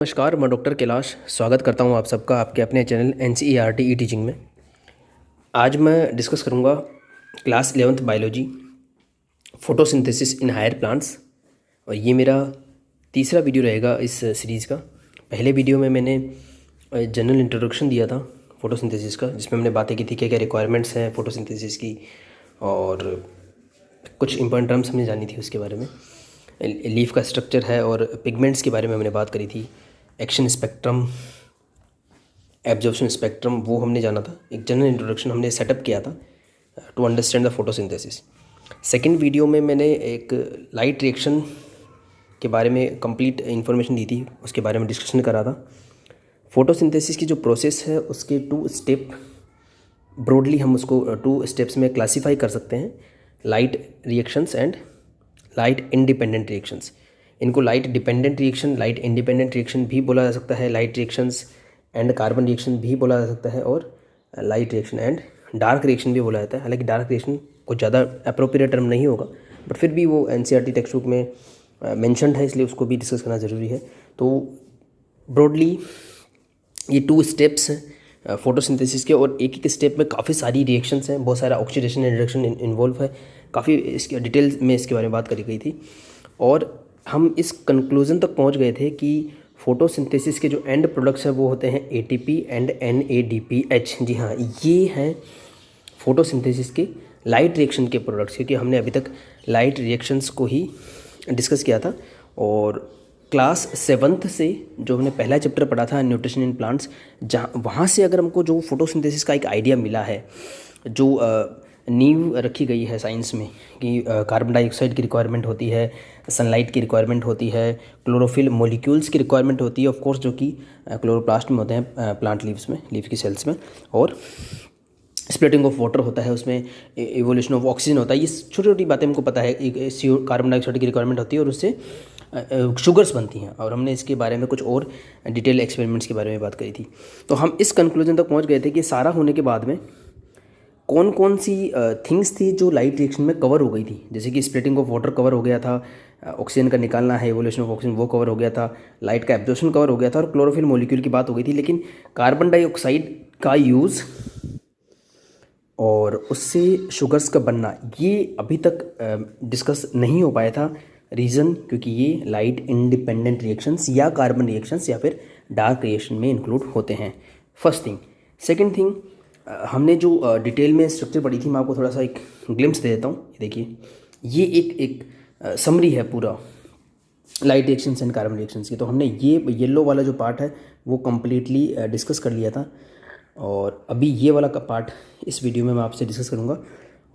नमस्कार, मैं डॉक्टर कैलाश स्वागत करता हूं आप सबका आपके अपने चैनल NCERT ई टीचिंग में। आज मैं डिस्कस करूंगा class 11th biology photosynthesis in higher plants और ये मेरा तीसरा वीडियो रहेगा इस सीरीज़ का। पहले वीडियो में मैंने जनरल इंट्रोडक्शन दिया था फोटोसिंथेसिस का, जिसमें मैंने बातें की थी क्या क्या रिक्वायरमेंट्स हैं फोटोसिंथेसिस की और कुछ इंपॉर्टेंट टर्म्स हमने जानी थी उसके बारे में। लीफ का स्ट्रक्चर है और पिगमेंट्स के बारे में हमने बात करी थी। एक्शन स्पेक्ट्रम, एब्जॉर्प्शन स्पेक्ट्रम, वो हमने जाना था। एक जनरल इंट्रोडक्शन हमने सेटअप किया था to understand the photosynthesis. Second video में मैंने एक लाइट रिएक्शन के बारे में कंप्लीट इन्फॉर्मेशन दी थी, उसके बारे में डिस्कशन करा था। फोटोसिंथेसिस की जो प्रोसेस है उसके 2 स्टेप, ब्रॉडली हम उसको 2 स्टेप्स में क्लासीफाई कर सकते हैं, light reactions and light independent reactions. इनको light dependent reaction, light independent reaction भी बोला जा सकता है, light reactions and carbon reaction भी बोला जा सकता है और light reaction and dark reaction भी बोला जाता है। हालांकि डार्क रिएक्शन कुछ ज़्यादा अप्रोप्रिएट टर्म नहीं होगा, बट फिर भी वो NCERT टेक्स्ट बुक में मेंशन्ड है, इसलिए उसको भी डिस्कस करना ज़रूरी है। तो ब्रॉडली ये 2 स्टेप्स हैं फोटोसिंथेसिस के, और एक एक स्टेप में काफ़ी सारी रिएक्शंस हैं, बहुत सारा ऑक्सीडेशन एंड रिडक्शन इन्वॉल्व है। काफ़ी इसके डिटेल में इसके बारे में बात करी गई थी और हम इस कंक्लूज़न तक पहुंच गए थे कि फोटोसिंथेसिस के जो एंड प्रोडक्ट्स हैं वो होते हैं ATP एंड NADPH। जी हाँ, ये हैं फोटोसिंथेसिस के लाइट रिएक्शन के प्रोडक्ट्स, क्योंकि हमने अभी तक लाइट रिएक्शंस को ही डिस्कस किया था। और क्लास 7th से जो हमने पहला चैप्टर पढ़ा था न्यूट्रिशन इन प्लांट्स, जहाँ वहाँ से अगर हमको जो फोटोसिंथेसिस का एक आइडिया मिला है, जो नींव रखी गई है साइंस में कि कार्बन डाइऑक्साइड की रिक्वायरमेंट होती है, सनलाइट की रिक्वायरमेंट होती है, क्लोरोफिल मॉलिक्यूल्स की रिक्वायरमेंट होती है, ऑफ कोर्स जो कि क्लोरोप्लास्ट में होते हैं प्लांट लीव्स में, लीफ की सेल्स में, और स्प्लिटिंग ऑफ वाटर होता है उसमें, इवोल्यूशन ऑफ ऑक्सीजन होता है। ये छोटी छोटी बातें हमको पता है। एक कार्बन डाइऑक्साइड की रिक्वायरमेंट होती है और उससे शुगर्स बनती हैं, और हमने इसके बारे में कुछ और डिटेल एक्सपेरिमेंट्स के बारे में बात करी थी। तो हम इस कंक्लूजन तक पहुंच गए थे कि सारा होने के बाद में कौन कौन सी थिंग्स थी जो लाइट रिएक्शन में कवर हो गई थी। जैसे कि स्प्लिटिंग ऑफ वाटर कवर हो गया था, ऑक्सीजन का निकालना है, इवोल्यूशन ऑफ ऑक्सीजन वो कवर हो गया था, लाइट का एब्जॉर्प्शन कवर हो गया था, और क्लोरोफिल मॉलिक्यूल की बात हो गई थी। लेकिन कार्बन डाइऑक्साइड का यूज़ और उससे शुगर्स का बनना ये अभी तक डिस्कस नहीं हो पाया था। रीज़न क्योंकि ये लाइट इंडिपेंडेंट रिएक्शंस या कार्बन रिएक्शंस या फिर डार्क रिएक्शन में इंक्लूड होते हैं। First thing. सेकंड थिंग, हमने जो डिटेल में स्ट्रक्चर पढ़ी थी, मैं आपको थोड़ा सा एक ग्लिम्स दे देता हूँ। देखिए, ये एक समरी है पूरा light reactions and carbon reactions की। तो हमने ये येलो वाला जो पार्ट है वो कम्प्लीटली डिस्कस कर लिया था, और अभी ये वाला का पार्ट इस वीडियो में मैं आपसे डिस्कस करूँगा।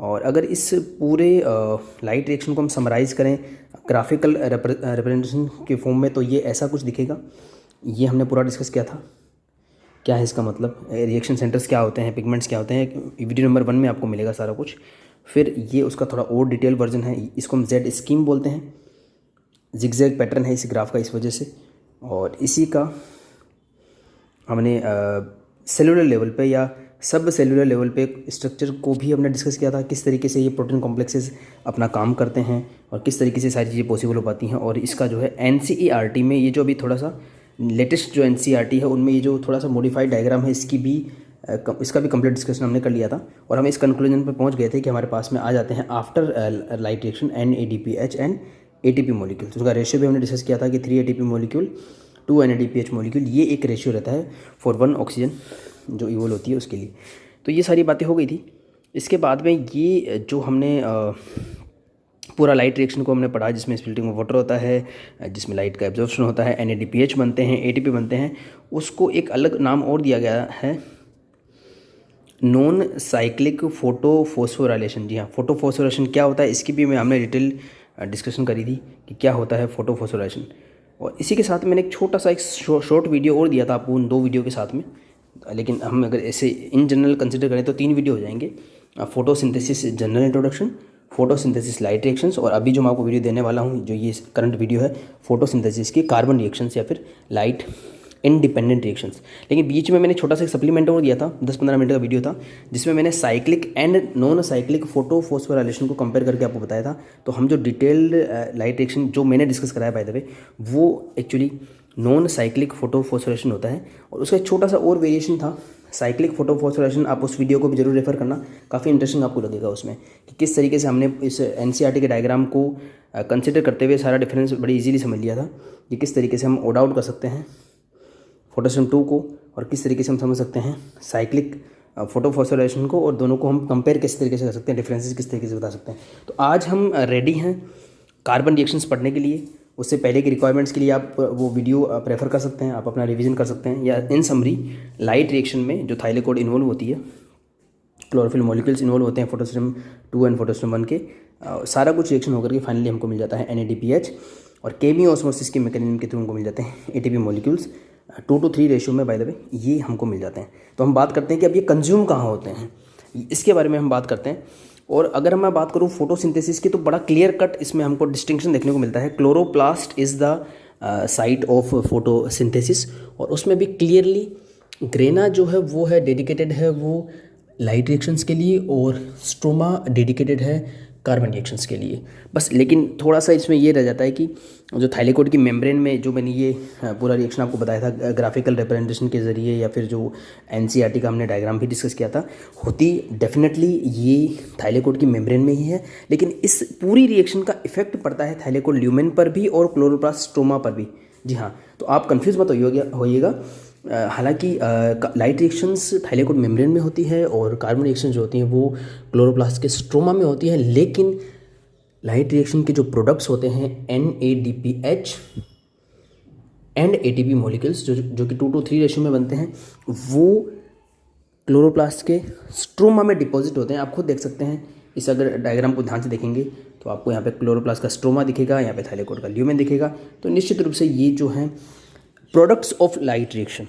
और अगर इस पूरे लाइट रिएक्शन को हम समराइज़ करें ग्राफिकल रिप्रेजेंटेशन के फॉर्म में, तो ये ऐसा कुछ दिखेगा। ये हमने पूरा डिस्कस किया था, क्या है इसका मतलब, रिएक्शन सेंटर्स क्या होते हैं, पिगमेंट्स क्या होते हैं, वीडियो नंबर 1 में आपको मिलेगा सारा कुछ। फिर ये उसका थोड़ा और डिटेल वर्जन है, इसको हम जेड स्कीम बोलते हैं। जिगजैग पैटर्न है इस ग्राफ का इस वजह से, और इसी का हमने सेलुलर लेवल पे या सब सेलुलर लेवल पे स्ट्रक्चर को भी हमने डिस्कस किया था, किस तरीके से ये प्रोटीन कॉम्प्लेक्सेस अपना काम करते हैं और किस तरीके से सारी चीज़ें पॉसिबल हो पाती हैं। और इसका जो है NCERT में ये जो अभी थोड़ा सा लेटेस्ट जो NCERT है उनमें ये जो थोड़ा सा मॉडिफाइड डायग्राम है इसका भी कंप्लीट डिस्कशन हमने कर लिया था। और हम इस कंक्लूजन पर पहुंच गए थे कि हमारे पास में आ जाते हैं after light reaction NADPH and ATP molecule. तो उसका रेशियो भी हमने डिस्कस किया था कि 3 ATP मॉलिक्यूल 2 NADPH मॉलिक्यूल, ये एक रेशियो रहता है फॉर 1 ऑक्सीजन जो इवोल्व होती है उसके लिए। तो ये सारी बातें हो गई थी। इसके बाद में ये जो हमने पूरा लाइट रिएक्शन को हमने पढ़ा, जिसमें स्प्लिटिंग ऑफ वाटर होता है, जिसमें लाइट का एब्जॉर्प्शन होता है, NADPH बनते हैं, ATP बनते हैं, उसको एक अलग नाम और दिया गया है, नॉन साइक्लिक फोटोफॉस्फोराइलेशन। जी हाँ, फोटोफॉस्फोराइलेशन क्या होता है इसकी भी हमने डिटेल डिस्कशन करी थी कि क्या होता है फोटोफॉस्फोराइलेशन। और इसी के साथ मैंने एक छोटा सा एक शॉर्ट वीडियो और दिया था आपको उन 2 वीडियो के साथ में, लेकिन हम अगर ऐसे इन जनरल कंसिडर करें तो 3 वीडियो हो जाएंगे। Photosynthesis general introduction, photosynthesis light reactions, और अभी जो मैं आपको वीडियो देने वाला हूँ जो ये करंट वीडियो है फोटोसिंथेसिस की कार्बन रिएक्शंस या फिर लाइट इंडिपेंडेंट रिएक्शंस। लेकिन बीच में मैंने छोटा सा सप्लीमेंट और दिया था, 10-15 मिनट का वीडियो था, जिसमें मैंने cyclic and non cyclic photophosphorylation को कंपेयर करके आपको बताया था। तो हम जो डिटेल्ड लाइट रिएक्शन जो मैंने डिस्कस कराया बाय द वे, वो एक्चुअली नॉन साइक्लिक फोटोफॉस्फोरेशन होता है। और उसका एक छोटा सा और वेरिएशन था साइक्लिक फोटोफॉस्फोरेशन। आप उस वीडियो को भी जरूर रेफर करना, काफ़ी इंटरेस्टिंग आपको लगेगा उसमें कि किस तरीके से हमने इस एनसीईआरटी के डायग्राम को कंसिडर करते हुए सारा डिफरेंस बड़ी इजीली समझ लिया था कि किस तरीके से हम ओड आउट कर सकते हैं फोटोसिस्टम 2 को, और किस तरीके से हम समझ सकते हैं साइक्लिक फोटोफॉस्फोरेशन को, और दोनों को हम कंपेयर किस तरीके से कर सकते हैं, डिफरेंसेस किस तरीके से बता सकते हैं। तो आज हम रेडी हैं कार्बन रिएक्शंस पढ़ने के लिए। उससे पहले की रिक्वायरमेंट्स के लिए आप वो वीडियो प्रेफर कर सकते हैं, आप अपना रिवीजन कर सकते हैं। या इन समरी लाइट रिएक्शन में जो थाइलेकोड इन्वॉल्व होती है, क्लोरोफिल मॉलिक्यूल्स इन्वॉल्व होते हैं फोटोसिस्टम 2 एंड फोटोसिस्टम 1 के, सारा कुछ रिएक्शन होकर के फाइनली हमको मिल जाता है NADPH, और केमी ऑस्मोसिस के मैकेनिज्म के थ्रू हमको मिल जाते हैं ATP मॉलिक्यूल्स 2:3 रेशियो में, बाय द वे ये हमको मिल जाते हैं। तो हम बात करते हैं कि अब ये कंज्यूम कहाँ होते हैं, इसके बारे में हम बात करते हैं। और अगर मैं बात करूँ फोटोसिंथेसिस की, तो बड़ा क्लियर कट इसमें हमको डिस्टिंक्शन देखने को मिलता है। Chloroplast is the site of photosynthesis, और उसमें भी क्लियरली ग्रेना जो है वो है डेडिकेटेड है वो लाइट रिएक्शंस के लिए, और स्ट्रोमा डेडिकेटेड है कार्बन रिएक्शंस के लिए बस। लेकिन थोड़ा सा इसमें ये रह जाता है कि जो थाइलेकोड की मेम्ब्रेन में जो मैंने ये पूरा रिएक्शन आपको बताया था ग्राफिकल रिप्रेजेंटेशन के ज़रिए, या फिर जो एनसीईआरटी का हमने डायग्राम भी डिस्कस किया था, होती डेफिनेटली ये थाइलेकोड की मेम्ब्रेन में ही है। लेकिन इस पूरी रिएक्शन का इफेक्ट पड़ता है थाइलेकोड ल्यूमेन पर भी और क्लोरोप्लास्ट स्ट्रोमा पर भी। जी हाँ, तो आप कंफ्यूज मत होइएगा। हालांकि लाइट रिएक्शंस थाइलेकोड मेम्ब्रेन में होती है और कार्बन रिएक्शन जो होती हैं वो क्लोरोप्लास्ट के स्ट्रोमा में होती है। लेकिन लाइट रिएक्शन के जो प्रोडक्ट्स होते हैं NADPH एंड ATP मॉलिक्यूल्स जो कि 2:3 रेशियो में बनते हैं, वो क्लोरोप्लास्ट के स्ट्रोमा में डिपॉजिट होते हैं। आप खुद देख सकते हैं, इस अगर डायग्राम को ध्यान से देखेंगे तो आपको यहाँ पे क्लोरोप्लास्ट का स्ट्रोमा दिखेगा, यहाँ पे थाइलेकोड का ल्यूमेन दिखेगा। तो निश्चित रूप से ये जो है products of light reaction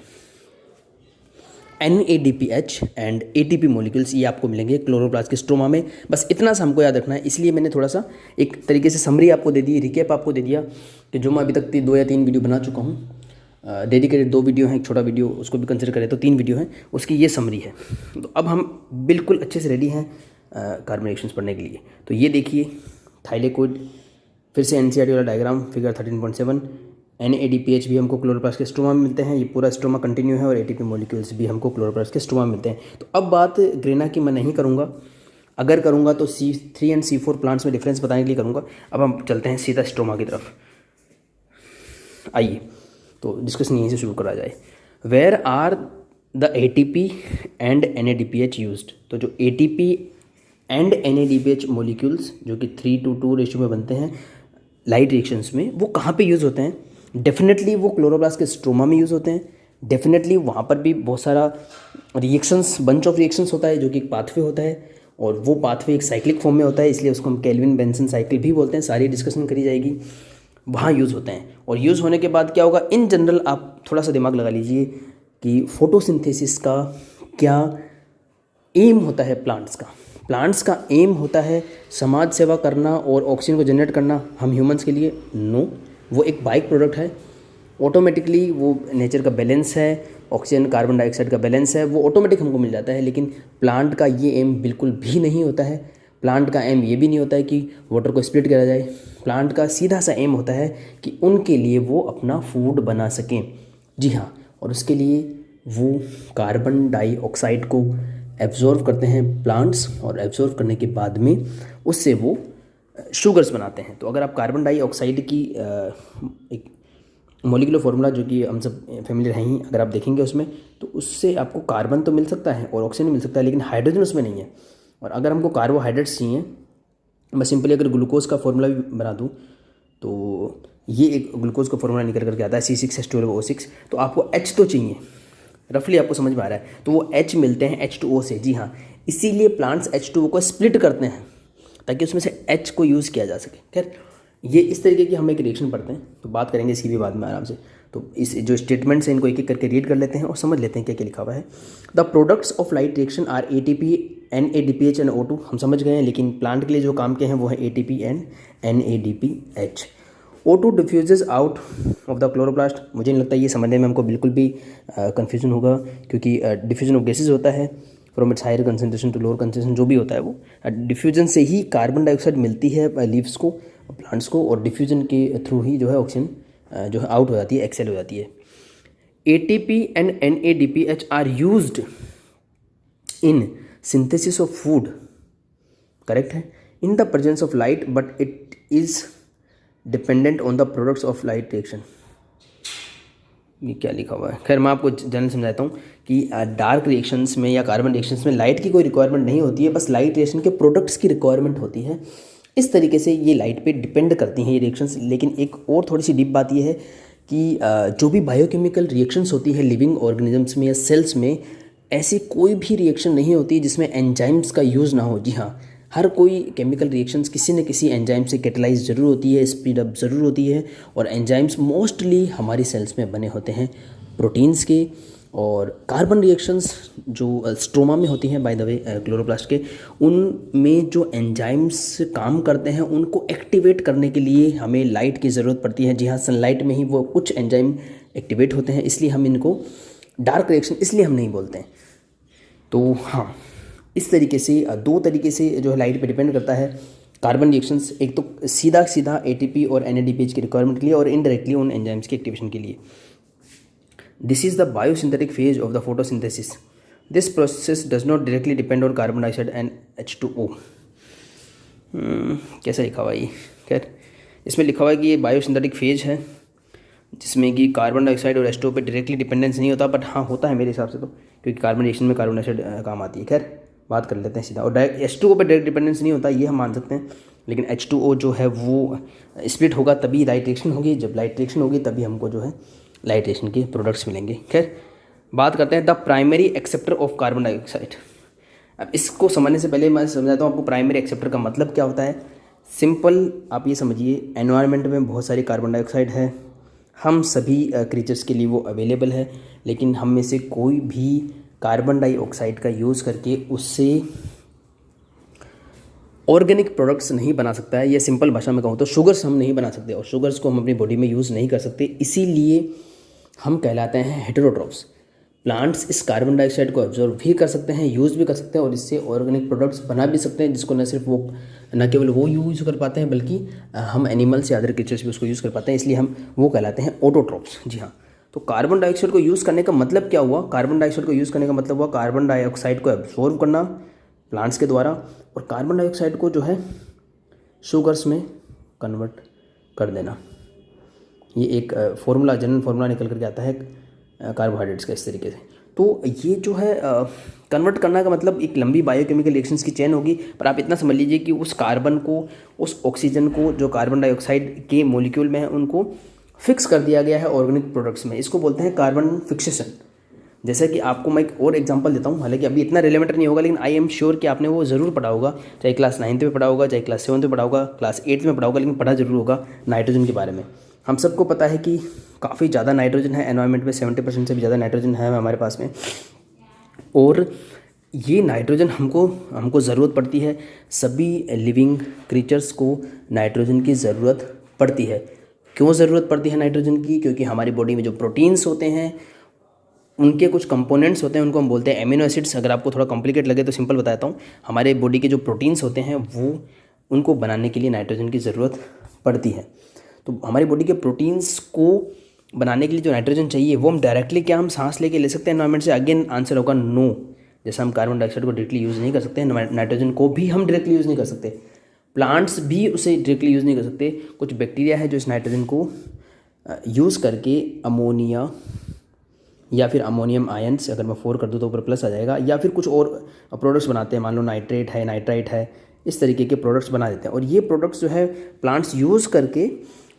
NADPH and ATP molecules ये आपको मिलेंगे क्लोरोप्लास्ट के स्ट्रोमा में। बस इतना सा हमको याद रखना है, इसलिए मैंने थोड़ा सा एक तरीके से समरी आपको दे दी, रिकेप आपको दे दिया कि जो मैं अभी तक 2 या 3 वीडियो बना चुका हूँ। डेडिकेटेड 2 वीडियो हैं, एक छोटा वीडियो उसको भी कंसिडर करें तो 3 वीडियो हैं, उसकी ये समरी है। तो अब हम बिल्कुल अच्छे से रेडी हैं कार्बन रिएक्शंस पढ़ने के लिए। तो ये देखिए थाइलेकोड, फिर से NCERT वाला डायग्राम फिगर 13.7, NADPH भी हमको क्लोरोप्लास्ट के स्ट्रोमा में मिलते हैं, ये पूरा स्ट्रोमा कंटिन्यू है, और ATP मॉलिक्यूल्स भी हमको क्लोरोप्लास्ट के स्ट्रोमा में मिलते हैं। तो अब बात ग्रेना की मैं नहीं करूँगा, अगर करूँगा तो C3 एंड C4 प्लांट्स में डिफरेंस बताने के लिए करूँगा। अब हम चलते हैं सीधा स्ट्रोमा की तरफ। आइए तो डिस्कशन यहीं से शुरू करा जाए। Where are the ATP and NADPH used? तो जो ATP एंड NADPH मॉलिक्यूल्स जो कि 3:2 रेशियो में बनते हैं लाइट रिएक्शंस में, वो कहाँ पे यूज़ होते हैं? डेफिनेटली वो क्लोरोप्लास्ट के स्ट्रोमा में यूज़ होते हैं। डेफिनेटली वहाँ पर भी बहुत सारा रिएक्शंस, बंच ऑफ रिएक्शंस होता है जो कि एक पाथवे होता है, और वो पाथवे एक साइक्लिक फॉर्म में होता है, इसलिए उसको हम केल्विन बेंसन साइकिल भी बोलते हैं। सारी डिस्कशन करी जाएगी, वहाँ यूज़ होते हैं। और यूज़ होने के बाद क्या होगा, इन जनरल आप थोड़ा सा दिमाग लगा लीजिए कि फोटोसिंथेसिस का क्या एम होता है प्लांट्स का एम होता है समाज सेवा करना और ऑक्सीजन को जनरेट करना हम ह्यूमंस के लिए? नो, वो एक बाइक प्रोडक्ट है। ऑटोमेटिकली वो नेचर का बैलेंस है, ऑक्सीजन कार्बन डाइऑक्साइड का बैलेंस है, वो ऑटोमेटिक हमको मिल जाता है। लेकिन प्लांट का ये एम बिल्कुल भी नहीं होता है। प्लांट का एम ये भी नहीं होता है कि वाटर को स्प्लिट करा जाए। प्लांट का सीधा सा एम होता है कि उनके लिए वो अपना फूड बना सकें। जी हाँ, और उसके लिए वो कार्बन डाइऑक्साइड को एब्जॉर्व करते हैं प्लांट्स, और एब्जॉर्व करने के बाद में उससे वो शुगर्स बनाते हैं। तो अगर आप कार्बन डाइऑक्साइड की एक मॉलिक्यूलर फार्मूला जो कि हम सब फेमिलियर हैं ही, अगर आप देखेंगे उसमें, तो उससे आपको कार्बन तो मिल सकता है और ऑक्सीजन मिल सकता है, लेकिन हाइड्रोजन उसमें नहीं है। और अगर हमको कार्बोहाइड्रेट्स चाहिए, मैं सिंपली अगर ग्लूकोज का फॉर्मूला भी बना दूँ तो ये एक ग्लूकोज का फॉर्मूला निकल करके आता है C6H12O6। तो आपको H तो चाहिए, रफली आपको समझ में आ रहा है, तो वो H मिलते हैं H2O से। जी हाँ, इसीलिए प्लांट्स H2O को स्प्लिट करते हैं ताकि उसमें से H को यूज़ किया जा सके। खैर, ये इस तरीके की हम एक रिएक्शन पढ़ते हैं, तो बात करेंगे इसकी भी बाद में आराम से। तो इस जो स्टेटमेंट्स हैं इनको एक एक करके रीड कर लेते हैं और समझ लेते हैं क्या क्या लिखा हुआ है। The products of light reaction are ATP, NADPH and O2। हम समझ गए हैं, लेकिन प्लांट के लिए जो काम के हैं वो है ATP and NADPH। O2 diffuses out of the chloroplast. मुझे नहीं लगता ये समझने में हमको बिल्कुल भी कन्फ्यूजन होगा, क्योंकि डिफ्यूजन ऑफ गैसेज होता है from its higher concentration to lower concentration, जो भी होता है वो डिफ्यूजन से ही कार्बन डाइऑक्साइड मिलती है लीव्स को, प्लांट्स को, और डिफ्यूजन के थ्रू ही जो है ऑक्सीजन जो है आउट हो जाती है, एक्सेल हो जाती है। ATP and NADPH are used in synthesis of food, correct है, in the presence of light, but it is dependent on the products of light reaction. ये क्या लिखा हुआ है? खैर मैं आपको जनरल समझाता हूँ कि डार्क रिएक्शंस में या कार्बन रिएक्शंस में लाइट की कोई रिक्वायरमेंट नहीं होती है, बस लाइट रिएक्शन के प्रोडक्ट्स की रिक्वायरमेंट होती है। इस तरीके से ये लाइट पे डिपेंड करती हैं ये रिएक्शंस। लेकिन एक और थोड़ी सी डीप बात ये है कि जो भी बायोकेमिकल रिएक्शंस होती है लिविंग ऑर्गेनिजम्स में या सेल्स में, ऐसी कोई भी रिएक्शन नहीं होती जिसमें एंजाइम्स का यूज़ ना हो। जी हाँ, हर कोई केमिकल रिएक्शंस किसी न किसी एंजाइम से कैटेलाइज ज़रूर होती है, स्पीड अप ज़रूर होती है। और एंजाइम्स मोस्टली हमारी सेल्स में बने होते हैं प्रोटीन्स के। और कार्बन रिएक्शंस जो स्ट्रोमा में होती हैं, बाय द वे क्लोरोप्लास्ट के, उनमें जो एंजाइम्स काम करते हैं उनको एक्टिवेट करने के लिए हमें लाइट की ज़रूरत पड़ती है। जी हाँ, सनलाइट में ही वो कुछ एंजाइम एक्टिवेट होते हैं, इसलिए हम इनको डार्क रिएक्शन इसलिए हम नहीं बोलते हैं। तो हाँ, इस तरीके से दो तरीके से जो है लाइट पे डिपेंड करता है कार्बन रिएक्शंस। एक तो सीधा सीधा ATP और NADPH की रिक्वायरमेंट के लिए, और इनडायरेक्टली उन एंजाइम्स की एक्टिवेशन के लिए। This is the biosynthetic phase of the photosynthesis. This process does not directly depend on carbon dioxide and H2O। कैसा लिखा हुआ ये? खैर इसमें लिखा हुआ है कि ये बायोसिंथेटिक फेज है जिसमें कि कार्बन डाइऑक्साइड और H2O पे डायरेक्टली डिपेंडेंस नहीं होता, बट हाँ होता है मेरे हिसाब से, तो क्योंकि कार्बन रिएक्शन में कार्बन डाइऑक्साइड काम आती है। खैर बात कर लेते हैं सीधा। और डायरेक्ट H2O पे डायरेक्ट डिपेंडेंस नहीं होता, ये हम मान सकते हैं। लेकिन H2O जो है वो स्प्लिट होगा तभी लाइट रिएक्शन होगी, जब लाइट रिएक्शन होगी तभी हमको जो है लाइट रिएक्शन के प्रोडक्ट्स मिलेंगे। खैर बात करते हैं the primary acceptor of carbon dioxide. अब इसको समझने से पहले मैं समझाता हूँ आपको प्राइमरी एक्सेप्टर का मतलब क्या होता है। सिंपल आप ये समझिए, एनवायरनमेंट में बहुत सारी कार्बन डाइऑक्साइड है, हम सभी क्रीचर्स के लिए वो अवेलेबल है, लेकिन हम में से कोई भी कार्बन डाइऑक्साइड का यूज़ करके उससे ऑर्गेनिक प्रोडक्ट्स नहीं बना सकता है। या सिंपल भाषा में कहूँ तो शुगर्स हम नहीं बना सकते, और शुगर्स को हम अपनी बॉडी में यूज़ नहीं कर सकते, इसीलिए हम कहलाते हैं हेटेरोट्रॉफ्स। प्लांट्स इस कार्बन डाइऑक्साइड को ऑब्जर्व भी कर सकते हैं, यूज़ भी कर सकते हैं, और इससे ऑर्गेनिक प्रोडक्ट्स बना भी सकते हैं, जिसको न केवल वो यूज़ कर पाते हैं बल्कि हम एनिमल्स या अदर क्रीचर्स भी उसको यूज़ कर पाते हैं, इसलिए हम वो कहलाते हैं ऑटोट्रॉफ्स। जी हाँ, तो कार्बन डाइऑक्साइड को यूज़ करने का मतलब क्या हुआ? कार्बन डाइऑक्साइड को यूज़ करने का मतलब हुआ कार्बन डाइऑक्साइड को एब्जॉर्व करना प्लांट्स के द्वारा, और कार्बन डाइऑक्साइड को जो है शुगर्स में कन्वर्ट कर देना। ये एक फॉर्मूला, जनरल फार्मूला निकल करके आता है कार्बोहाइड्रेट्स का इस तरीके से। तो ये जो है कन्वर्ट करना का मतलब एक लंबी बायोकेमिकल रिएक्शंस की चेन होगी। पर आप इतना समझ लीजिए कि उस कार्बन को, उस ऑक्सीजन को जो कार्बन डाइऑक्साइड के मॉलिक्यूल में है, उनको फिक्स कर दिया गया है ऑर्गेनिक प्रोडक्ट्स में। इसको बोलते हैं कार्बन फिक्सेशन। जैसे कि आपको मैं एक और एग्जांपल देता हूँ, हालांकि अभी इतना रिलेवेंट नहीं होगा, लेकिन आई एम श्योर कि आपने वो ज़रूर पढ़ा होगा, चाहे क्लास 9th में पढ़ा होगा, चाहे क्लास 7th में पढ़ा होगा, क्लास 8th में पढ़ा होगा, लेकिन पढ़ा जरूर होगा नाइट्रोजन के बारे में। हम सबको पता है कि काफ़ी ज़्यादा नाइट्रोजन है एनवायरनमेंट में, 70% से भी ज़्यादा नाइट्रोजन है हमारे पास में। और ये नाइट्रोजन हमको ज़रूरत पड़ती है, सभी लिविंग क्रीचर्स को नाइट्रोजन की ज़रूरत पड़ती है। क्यों ज़रूरत पड़ती है नाइट्रोजन की? क्योंकि हमारी बॉडी में जो प्रोटीन्स होते हैं उनके कुछ कंपोनेंट्स होते हैं, उनको हम बोलते हैं एमिनो एसिड्स। अगर आपको थोड़ा कॉम्प्लिकेट लगे तो सिंपल बताता हूँ। हमारे बॉडी के जो प्रोटीन्स होते हैं वो उनको बनाने के लिए नाइट्रोजन की ज़रूरत पड़ती है। तो हमारी बॉडी के प्रोटीन्स को बनाने के लिए जो नाइट्रोजन चाहिए वो हम डायरेक्टली क्या हम सांस लेके ले सकते हैं एनवायरनमेंट से? अगेन आंसर होगा नो। जैसे हम कार्बन डाइऑक्साइड को डायरेक्टली यूज़ नहीं कर सकते, नाइट्रोजन को भी हम डायरेक्टली यूज़ नहीं कर सकते, प्लांट्स भी उसे डायरेक्टली यूज़ नहीं कर सकते। कुछ बैक्टीरिया है जो इस नाइट्रोजन को यूज़ करके अमोनिया या फिर अमोनियम आयंस, अगर मैं 4 कर दूँ तो ऊपर प्लस आ जाएगा, या फिर कुछ और प्रोडक्ट्स बनाते हैं, मान लो नाइट्रेट है, नाइट्राइट है, इस तरीके के प्रोडक्ट्स बना देते हैं। और ये प्रोडक्ट्स जो है प्लांट्स यूज़ करके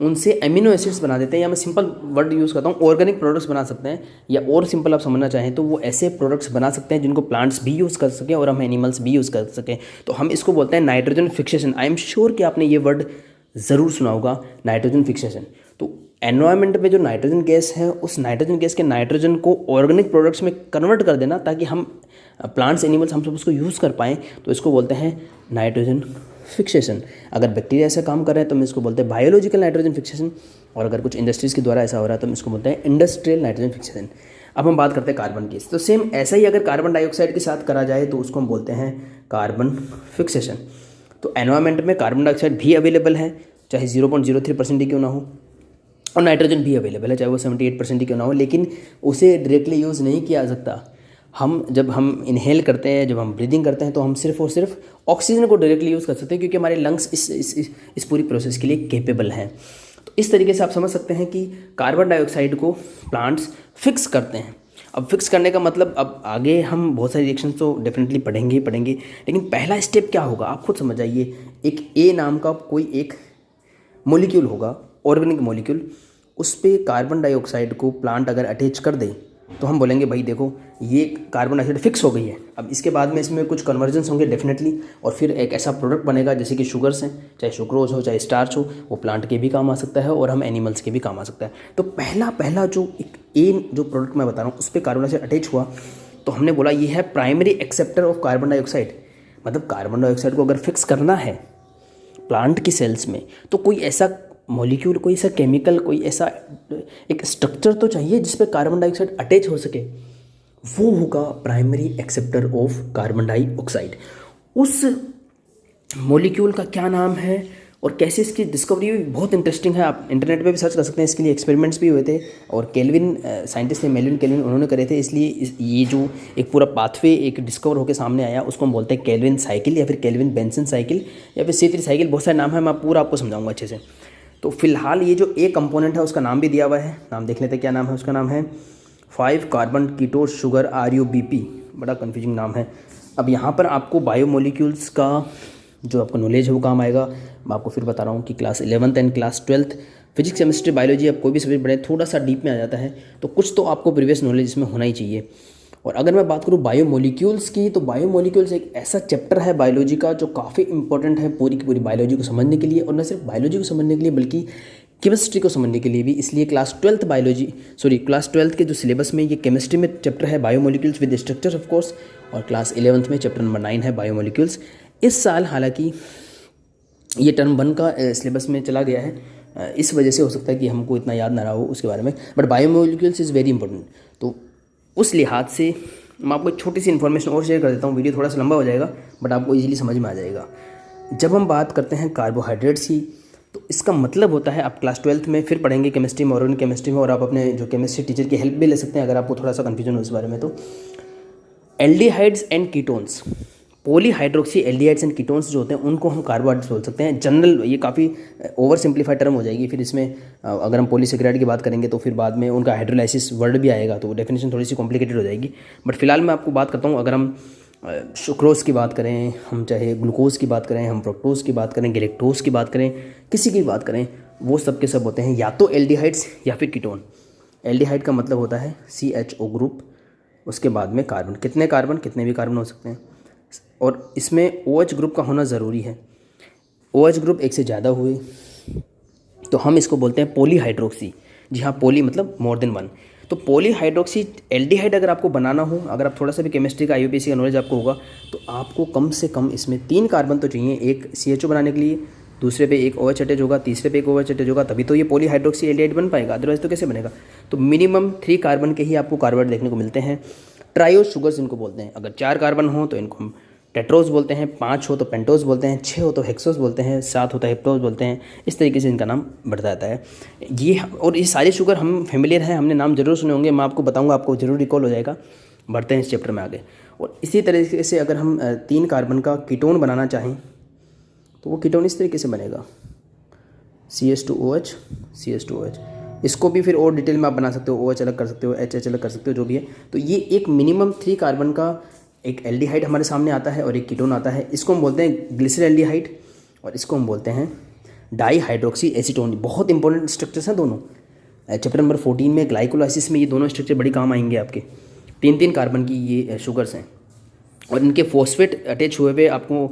उनसे एमिनो एसिड्स बना देते हैं, या मैं सिंपल वर्ड यूज़ करता हूँ ऑर्गेनिक प्रोडक्ट्स बना सकते हैं। या और सिंपल आप समझना चाहें तो वो ऐसे प्रोडक्ट्स बना सकते हैं जिनको प्लांट्स भी यूज़ कर सकें और हम एनिमल्स भी यूज़ कर सकें। तो हम इसको बोलते हैं nitrogen fixation. I am sure कि आपने ये वर्ड ज़रूर सुना होगा, नाइट्रोजन फिक्सेशन। तो एनवायरनमेंट में जो नाइट्रोजन गैस है, उस नाइट्रोजन गैस के नाइट्रोजन को ऑर्गेनिक प्रोडक्ट्स में कन्वर्ट कर देना, ताकि हम प्लांट्स एनिमल्स हम सब उसको यूज़ कर पाएँ, तो इसको बोलते हैं नाइट्रोजन फिक्सेशन। अगर बैक्टीरिया ऐसा काम कर रहे हैं तो हम इसको बोलते हैं बायोलॉजिकल नाइट्रोजन फिक्सेशन, और अगर कुछ इंडस्ट्रीज़ के द्वारा ऐसा हो रहा है तो हम इसको बोलते हैं इंडस्ट्रियल नाइट्रोजन फिक्सेशन। अब हम बात करते हैं कार्बन की। तो सेम ऐसा ही अगर कार्बन डाइऑक्साइड के साथ करा जाए तो उसको हम बोलते हैं कार्बन फिक्सेशन। तो एनवायरनमेंट में कार्बन डाइऑक्साइड भी अवेलेबल है, चाहे 0.03% ही क्यों ना हो, और नाइट्रोजन भी अवेलेबल है, चाहे वो 78% ही क्यों ना हो, लेकिन उसे डायरेक्टली यूज़ नहीं किया जा सकता। जब हम इनहेल करते हैं, जब हम ब्रीदिंग करते हैं, तो हम सिर्फ और सिर्फ ऑक्सीजन को डायरेक्टली यूज़ कर सकते हैं, क्योंकि हमारे लंग्स इस पूरी प्रोसेस के लिए केपेबल हैं। तो इस तरीके से आप समझ सकते हैं कि कार्बन डाइऑक्साइड को प्लांट्स फिक्स करते हैं। अब फिक्स करने का मतलब, अब आगे हम बहुत सारे रिएक्शन तो डेफिनेटली पढ़ेंगे ही पढ़ेंगे, लेकिन पहला स्टेप क्या होगा आप खुद समझ आइए। एक ए नाम का कोई एक मॉलिक्यूल होगा, ऑर्गेनिक मॉलिक्यूल, उस पर कार्बन डाइऑक्साइड को प्लांट अगर अटैच कर दे तो हम बोलेंगे भाई देखो ये कार्बन डाइऑक्साइड फिक्स हो गई है। अब इसके बाद में इसमें कुछ कन्वर्जन्स होंगे डेफिनेटली, और फिर एक ऐसा प्रोडक्ट बनेगा जैसे कि शुगर्स हैं, चाहे सुक्रोज हो चाहे स्टार्च हो, वो प्लांट के भी काम आ सकता है और हम एनिमल्स के भी काम आ सकता है। तो पहला जो एक जो प्रोडक्ट मैं बता रहा हूँ उस पर कार्बन डाइऑक्साइड अटैच हुआ, तो हमने बोला ये है primary acceptor of carbon dioxide. मतलब कार्बन डाइऑक्साइड को अगर फिक्स करना है प्लांट की सेल्स में, तो कोई ऐसा मॉलिक्यूल, कोई ऐसा केमिकल, कोई ऐसा एक स्ट्रक्चर तो चाहिए जिस पे कार्बन डाइऑक्साइड अटैच हो सके। वो होगा primary acceptor of carbon dioxide. उस मॉलिक्यूल का क्या नाम है और कैसे इसकी डिस्कवरी हुई, बहुत इंटरेस्टिंग है। आप इंटरनेट पे भी सर्च कर सकते हैं, इसके लिए एक्सपेरिमेंट्स भी हुए थे, और केल्विन साइंटिस्ट थे, मेल्विन केल्विन, उन्होंने करे थे। इसलिए ये जो एक पूरा पाथवे एक डिस्कवर होकर सामने आया, उसको हम बोलते हैं केल्विन साइकिल या फिर केल्विन बेंसन साइकिल या फिर C3 साइकिल, बहुत सारे नाम है, मैं पूरा आपको समझाऊंगा अच्छे से। तो फिलहाल ये जो ए कंपोनेंट है उसका नाम भी दिया हुआ है, नाम देख लेते हैं क्या नाम है उसका। नाम है 5 कार्बन कीटो शुगर RUBP, बड़ा कन्फ्यूजिंग नाम है। अब यहाँ पर आपको बायोमोलिक्यूल्स का जो आपको नॉलेज है वो काम आएगा। मैं आपको फिर बता रहा हूँ कि class 11th and class 12th physics chemistry biology, आप कोई भी सब्जेक्ट पढ़े थोड़ा सा डीप में आ जाता है, तो कुछ तो आपको प्रीवियस नॉलेज इसमें होना ही चाहिए। और अगर मैं बात करूँ बायोमोलिक्यूल्स की, तो बायोमोलिक्यूल्स एक ऐसा चैप्टर है बायोलॉजी का जो काफ़ी इंपॉर्टेंट है पूरी की पूरी बायोलॉजी को समझने के लिए, और न सिर्फ बायोलॉजी को समझने के लिए बल्कि केमिस्ट्री को समझने के लिए भी। इसलिए क्लास 12th के जो सिलेबस में ये केमिस्ट्री में चैप्टर है biomolecules with structure of course, और क्लास 11th में चैप्टर नंबर 9 है बायोमोलिक्यूल्स। इस साल हालांकि ये टर्म 1 का सिलेबस में चला गया है, इस वजह से हो सकता है कि हमको इतना याद ना रहा हो उसके बारे में, but biomolecules is very important. तो उस लिहाज से मैं आपको एक छोटी सी इन्फॉर्मेशन और शेयर कर देता हूँ, वीडियो थोड़ा सा लंबा हो जाएगा बट आपको इजीली समझ में आ जाएगा। जब हम बात करते हैं कार्बोहाइड्रेट्स की, तो इसका मतलब होता है, आप क्लास 12th में फिर पढ़ेंगे केमिस्ट्री में, ऑर्गेनिक केमिस्ट्री में, और आप अपने जो केमिस्ट्री टीचर की हेल्प भी ले सकते हैं अगर आपको थोड़ा सा कन्फ्यूजन हो इस बारे में। तो aldehydes and ketones, polyhydroxy aldehydes and ketones जो होते हैं उनको हम कार्बोहाइड्रेट्स बोल सकते हैं। जनरल ये काफ़ी ओवर सिंप्लीफाइड टर्म हो जाएगी, फिर इसमें अगर हम पॉलीसेकेराइड की बात करेंगे तो फिर बाद में उनका हाइड्रोलाइसिस वर्ड भी आएगा, तो डेफिनेशन थोड़ी सी कॉम्प्लिकेटेड हो जाएगी। बट फिलहाल मैं आपको बात करता हूँ, अगर हम सुक्रोज की बात करें, हम चाहे ग्लूकोज की बात करें, हम फ्रक्टोज की बात करें, गैलेक्टोज की बात करें, किसी की बात करें, वो सब के सब होते हैं या तो एल्डिहाइड्स या फिर कीटोन। एल्डिहाइड का मतलब होता है CHO ग्रुप, उसके बाद में कार्बन, कितने भी कार्बन हो सकते हैं, और इसमें OH ग्रुप का होना ज़रूरी है। OH ग्रुप एक से ज़्यादा हुए तो हम इसको बोलते हैं पॉलीहाइड्रोक्सी। जी हाँ, पॉली मतलब मोर देन 1। तो पॉलीहाइड्रोक्सी एल्डिहाइड अगर आपको बनाना हो, अगर आप थोड़ा सा भी केमिस्ट्री का IUPAC का नॉलेज आपको होगा, तो आपको कम से कम इसमें 3 कार्बन तो चाहिए। एक CHO बनाने के लिए, दूसरे पे एक OH अटैच होगा, तीसरे पे एक OH अटैच होगा, तभी तो ये पॉलीहाइड्रोक्सी एल्डिहाइड बन पाएगा, अदरवाइज तो कैसे बनेगा। तो मिनिमम 3 कार्बन के ही आपको कार्बोहाइड्रेट देखने को मिलते हैं। ट्रायो शुगर्स इनको बोलते हैं। अगर 4 कार्बन हो तो इनको हम टेट्रोज बोलते हैं, 5 हो तो पेंटोज बोलते हैं, 6 हो तो हेक्सोज बोलते हैं, 7 हो तो हेप्टोज बोलते हैं। इस तरीके से इनका नाम बढ़ता जाता है। ये सारे शुगर हम फेमिलियर हैं, हमने नाम जरूर सुने होंगे, मैं आपको बताऊंगा, आपको जरूर रिकॉल हो जाएगा। बढ़ते हैं इस चैप्टर में आगे। और इसी तरीके से अगर हम 3 कार्बन का कीटोन बनाना चाहें तो वो कीटोन इस तरीके से बनेगा, CH2OH CH2OH। इसको भी फिर और डिटेल में आप बना सकते हो, OH अलग कर सकते हो, HH अलग कर सकते हो, जो भी है। तो ये एक मिनिमम 3 कार्बन का एक एल्डिहाइड हमारे सामने आता है और एक कीटोन आता है। इसको हम बोलते हैं ग्लिसरॉल एल्डिहाइड, और इसको हम बोलते हैं डाईहाइड्रोक्सी एसीटोन। बहुत इंपॉर्टेंट स्ट्रक्चर्स हैं दोनों। चैप्टर नंबर 14 में ग्लाइकोलाइसिस में ये दोनों स्ट्रक्चर बड़ी काम आएंगे आपके। 3 कार्बन की ये शुगर्स हैं, और इनके फॉस्फेट अटैच हुए हुए आपको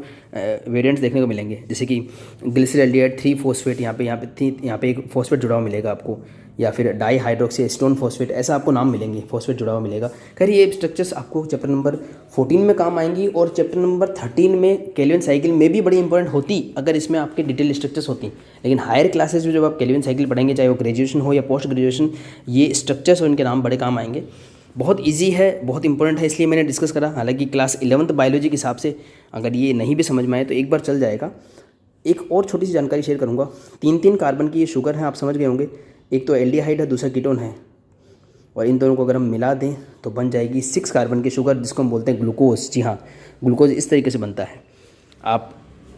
वेरिएंट्स देखने को मिलेंगे, जैसे कि ग्लिसरॉल एल्डिहाइड 3 फॉस्फेट, यहाँ पे एक फॉस्फेट जुड़ा हुआ मिलेगा आपको, या फिर डाई हाइड्रोक्सी एसीटोन फॉस्फेट, ऐसा आपको नाम मिलेंगे, फॉस्फेट जुड़ा हुआ मिलेगा। खैर ये स्ट्रक्चर्स आपको चैप्टर नंबर 14 में काम आएंगी, और चैप्टर नंबर 13 में केल्विन साइकिल में भी बड़ी इंपॉर्टेंट होती अगर इसमें आपके डिटेल स्ट्रक्चर्स होती। लेकिन हायर क्लासेज में जब आप केल्विन साइकिल पढ़ेंगे, चाहे वो ग्रेजुएशन हो या पोस्ट ग्रेजुएशन, ये स्ट्रक्चर्स और इनके नाम बड़े काम आएंगे। बहुत इजी है, बहुत इंपॉर्टेंट है, इसलिए मैंने डिस्कस करा। हालांकि क्लास 11th बायोलॉजी के हिसाब से अगर ये नहीं भी समझ में आए तो एक बार चल जाएगा। एक और छोटी सी जानकारी शेयर करूंगा। 3 कार्बन की ये शुगर है, आप समझ गए होंगे। एक तो एल्डिहाइड है, दूसरा कीटोन है, और इन दोनों को अगर हम मिला दें तो बन जाएगी 6 कार्बन की शुगर, जिसको हम बोलते हैं ग्लूकोज। जी हाँ, ग्लूकोज इस तरीके से बनता है। आप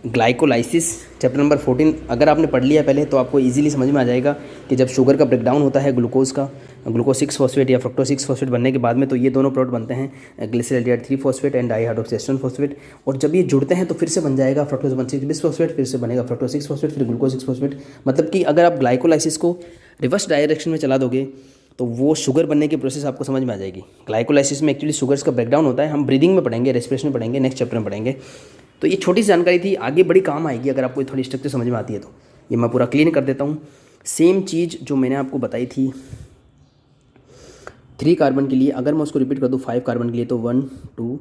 ग्लाइकोलाइसिस चैप्टर नंबर 14 अगर आपने पढ़ लिया पहले तो आपको इजीली समझ में आ जाएगा कि जब शुगर का ब्रेकडाउन होता है ग्लूकोज का, ग्लूकोज 6 फॉस्फेट या फ्रक्टोज 6 फॉस्फेट बनने के बाद में, तो ये दोनों प्रोडक्ट बनते हैं glyceraldehyde 3 phosphate and dihydroxy phosphate. और जब ये जुड़ते हैं तो फिर से बन जाएगा फ्रक्टोज 1,6 बिस फॉस्फेट, फिर से बनेगा फ्रक्टोज 6 फॉस्फेट, फिर ग्लूकोज 6 फॉस्फेट। मतलब कि अगर आप ग्लाइकोलाइसिस को रिवर्स डायरेक्शन में चला दोगे तो वो शुगर बनने की प्रोसेस आपको समझ में आ जाएगी। ग्लाइकोलाइसिस में एक्चुअली शुगर्स का ब्रेकडाउन होता है। हम ब्रीदिंग में पढ़ेंगे, रेस्पिरेशन में पढ़ेंगे, नेक्स्ट चैप्टर में पढ़ेंगे। तो ये छोटी सी जानकारी थी, आगे बड़ी काम आएगी अगर आपको थोड़ी स्ट्रक्चर समझ में आती है तो। ये मैं पूरा क्लीन कर देता हूँ। सेम चीज़ जो मैंने आपको बताई थी 3 कार्बन के लिए, अगर मैं उसको रिपीट कर दूँ 5 कार्बन के लिए, तो 1 2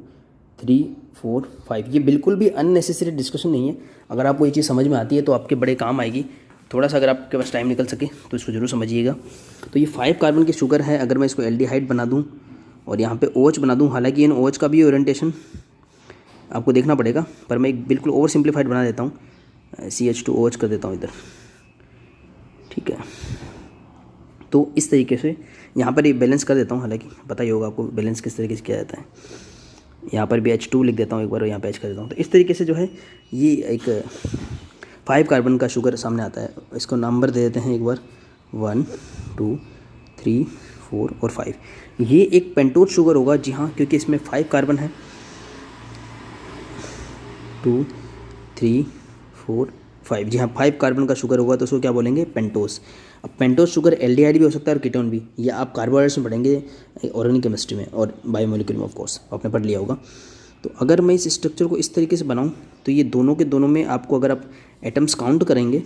3 4 5। ये बिल्कुल भी अननेसेसरी डिस्कशन नहीं है। अगर आपको ये चीज़ समझ में आती है तो आपके बड़े काम आएगी। थोड़ा सा अगर आपके पास टाइम निकल सके तो इसको जरूर समझिएगा। तो ये 5 कार्बन की शुगर है। अगर मैं इसको एल्डिहाइड बना दूँ और यहाँ पे OH बना दूँ, हालांकि इन OH का भी ओरिएंटेशन आपको देखना पड़ेगा, पर मैं एक बिल्कुल ओवर सिंप्लीफाइड बना देता हूँ, CH2OH कर देता हूँ इधर, ठीक है। तो इस तरीके से यहाँ पर ये बैलेंस कर देता हूँ, हालांकि पता ही होगा आपको बैलेंस किस तरीके से किया जाता है। यहाँ पर भी H2 लिख देता हूँ एक बार, और यहाँ पे H कर देता हूँ। तो इस तरीके से जो है ये एक 5 कार्बन का शुगर सामने आता है। इसको नंबर दे देते हैं एक बार, 1 2 3 4 और 5। ये एक पेंटोज शुगर होगा। जी हाँ, क्योंकि इसमें 5 कार्बन है, 2 3 4 5। जी हाँ, 5 कार्बन का शुगर होगा तो उसको क्या बोलेंगे, पेंटोज। अब पेंटोज शुगर एल्डिहाइड भी हो सकता है और कीटोन भी। ये आप कार्बोहाइड्रेट्स में पढ़ेंगे, ऑर्गेनिक केमिस्ट्री में और बायोमोलिक्यूल में, ऑफ कोर्स आपने पढ़ लिया होगा। तो अगर मैं इस स्ट्रक्चर को इस तरीके से बनाऊं तो ये दोनों के दोनों में आपको, अगर आप एटम्स काउंट करेंगे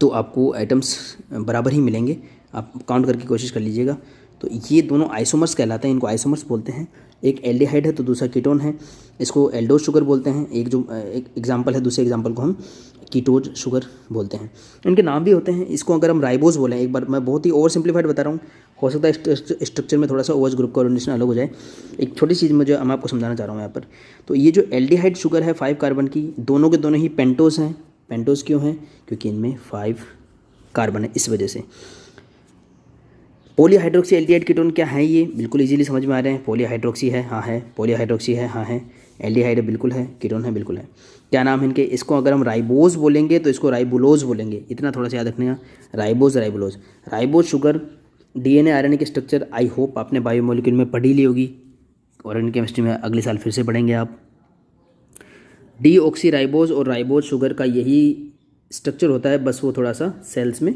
तो आपको एटम्स बराबर ही मिलेंगे। आप काउंट करके कोशिश कर लीजिएगा। तो ये दोनों आइसोमर्स कहलाते हैं, इनको आइसोमर्स बोलते हैं। एक एल्डिहाइड है तो दूसरा कीटोन है, इसको एल्डोज शुगर बोलते हैं। एक एग्जांपल है, दूसरे एग्जांपल को हम कीटोज शुगर बोलते हैं। इनके नाम भी होते हैं। इसको अगर हम राइबोज बोलें, एक बार मैं बहुत ही ओवर सिंप्लीफाइड बता रहा हूँ, हो सकता है स्ट्रक्चर में थोड़ा सा OH ग्रुप का ओरिएंटेशन अलग हो जाए। एक छोटी चीज़ मुझे मैं आपको समझाना चाह रहा हूँ यहाँ पर। तो ये जो एल्डिहाइड शुगर है 5 कार्बन की, दोनों के दोनों ही पेंटोज हैं। पेंटोज क्यों हैं, क्योंकि इनमें 5 कार्बन है, इस वजह से। पॉलीहाइड्रोक्सी एल्डिहाइड कीटोन क्या है, ये बिल्कुल इजीली समझ में आ रहे हैं। पॉलीहाइड्रोक्सी है, हाँ है। पॉलीहाइड्रोक्सी है, हाँ है। एल्डिहाइड है, बिल्कुल है। कीटोन है, बिल्कुल है। क्या नाम है इनके, इसको अगर हम राइबोज बोलेंगे तो इसको राइबुलोज बोलेंगे। इतना थोड़ा सा याद रखने का, ribose ribulose. Ribose sugar DNA RNA के स्ट्रक्चर आई होप आपने बायोमोलिक्यूल में पढ़ी ली होगी, ऑर्गेनिक केमिस्ट्री में अगले साल फिर से पढ़ेंगे आप। डीऑक्सी राइबोज और राइबोज शुगर का यही स्ट्रक्चर होता है, बस वो थोड़ा सा सेल्स में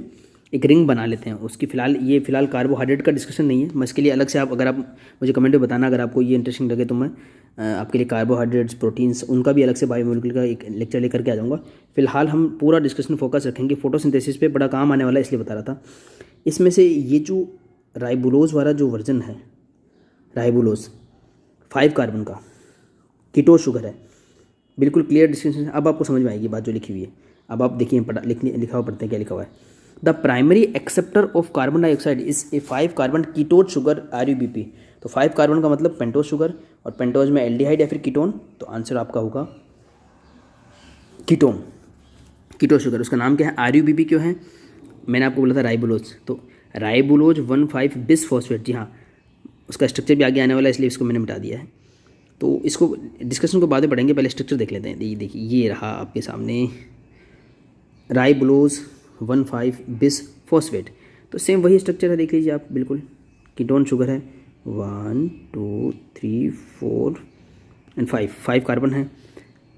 एक रिंग बना लेते हैं उसकी। फिलहाल कार्बोहाइड्रेट का डिस्कशन नहीं है। मैं इसके लिए अलग से, आप अगर आप मुझे कमेंट में बताना अगर आपको ये इंटरेस्टिंग लगे तो मैं आपके लिए कार्बोहाइड्रेट्स, प्रोटीन्स, उनका भी अलग से बायोमोलिक्यूल का एक लेक्चर लेकर के आ जाऊँगा। फिलहाल हम पूरा डिस्कशन फोकस रखेंगे फोटोसिंथेसिस पे, बड़ा काम आने वाला है इसलिए बता रहा था। इसमें से ये जो राइबुलोज वाला जो वर्जन है, राइबुलोज 5 कार्बन का कीटोज शुगर है, बिल्कुल क्लियर डिस्क्रिप्शन। अब आपको समझ में आएगी बात जो लिखी हुई है। अब आप देखिए, लिखा हुआ पढ़ते हैं, क्या लिखा हुआ है। The primary acceptor of carbon dioxide is a 5 carbon कीटोज sugar RUBP। तो 5 कार्बन का मतलब पेंटोज शुगर, और पेंटोज में एल्डिहाइड या फिर कीटोन, तो आंसर आपका होगा कीटोन, कीटोज शुगर। उसका नाम क्या है, RUBP क्यों है, मैंने आपको बोला था राइबुलोज। तो राइबुलोज 1,5 बिस फॉस्फेट। जी हाँ, उसका स्ट्रक्चर भी आगे आने वाला है, इसलिए इसको मैंने मिटा दिया है। तो इसको डिस्कशन को बाद में पढ़ेंगे, पहले स्ट्रक्चर देख लेते हैं। ये देखिए, ये रहा आपके सामने राइबुलोज 1,5 बिस फॉस्फेट। तो सेम वही स्ट्रक्चर है, देख लीजिए आप, बिल्कुल कीटोन शुगर है। 1 2 3 4 एंड 5 कार्बन है।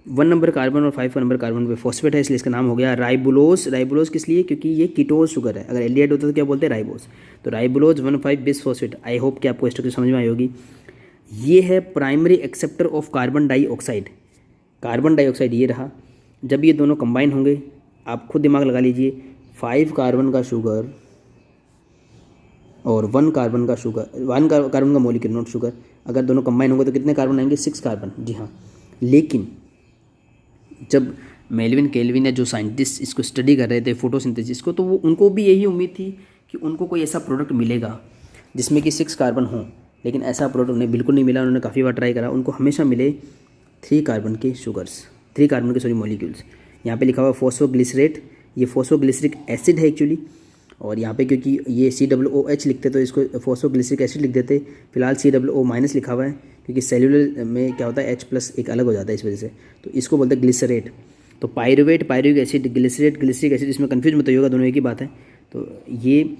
1 नंबर कार्बन और 5 नंबर कार्बन पे फॉस्फेट है, इसलिए इसका नाम हो गया राइबुलोज। राइबुलोज किस लिए, क्योंकि ये कीटोज शुगर है। अगर एल्डिहाइड होता तो क्या बोलते हैं, राइबोज। तो ribulose 1,5 bis phosphate. I hope कि आपको स्ट्रक्चर समझ में आई होगी। ये है primary acceptor of carbon dioxide. Carbon dioxide ये रहा। जब ये दोनों कंबाइन होंगे, आप खुद दिमाग लगा लीजिए, 5 कार्बन का शुगर और 1 कार्बन का शुगर, 1 कार्बन का मॉलिक्यूल, नॉट शुगर, अगर दोनों कंबाइन होंगे तो कितने कार्बन आएंगे, 6 कार्बन। जी हाँ, लेकिन जब मेल्विन केल्विन या जो साइंटिस्ट इसको स्टडी कर रहे थे फोटोसिंथेसिस को, तो वो उनको भी यही उम्मीद थी कि उनको कोई ऐसा प्रोडक्ट मिलेगा जिसमें कि 6 कार्बन हों, लेकिन ऐसा प्रोडक्ट उन्हें बिल्कुल नहीं मिला। उन्होंने काफ़ी बार ट्राई करा, उनको हमेशा मिले 3 कार्बन के शुगर्स, 3 कार्बन के मॉलिक्यूल्स। यहाँ पे लिखा हुआ फॉस्फोग्लिसरेट, ये फॉस्फोग्लिसरिक एसिड है एक्चुअली। और यहाँ पे क्योंकि ये COOH लिखते तो इसको फॉस्फोग्लिसरिक एसिड लिख देते, फिलहाल COO माइनस लिखा हुआ है क्योंकि सेल्यूलर में क्या होता है H+ एक अलग हो जाता है इस वजह से, तो इसको बोलते हैं ग्लिसरेट। तो pyruvate, pyruvic acid, glycerate, glyceric acid, इसमें कन्फ्यूज मत होइएगा, दोनों एक ही बात है। तो ये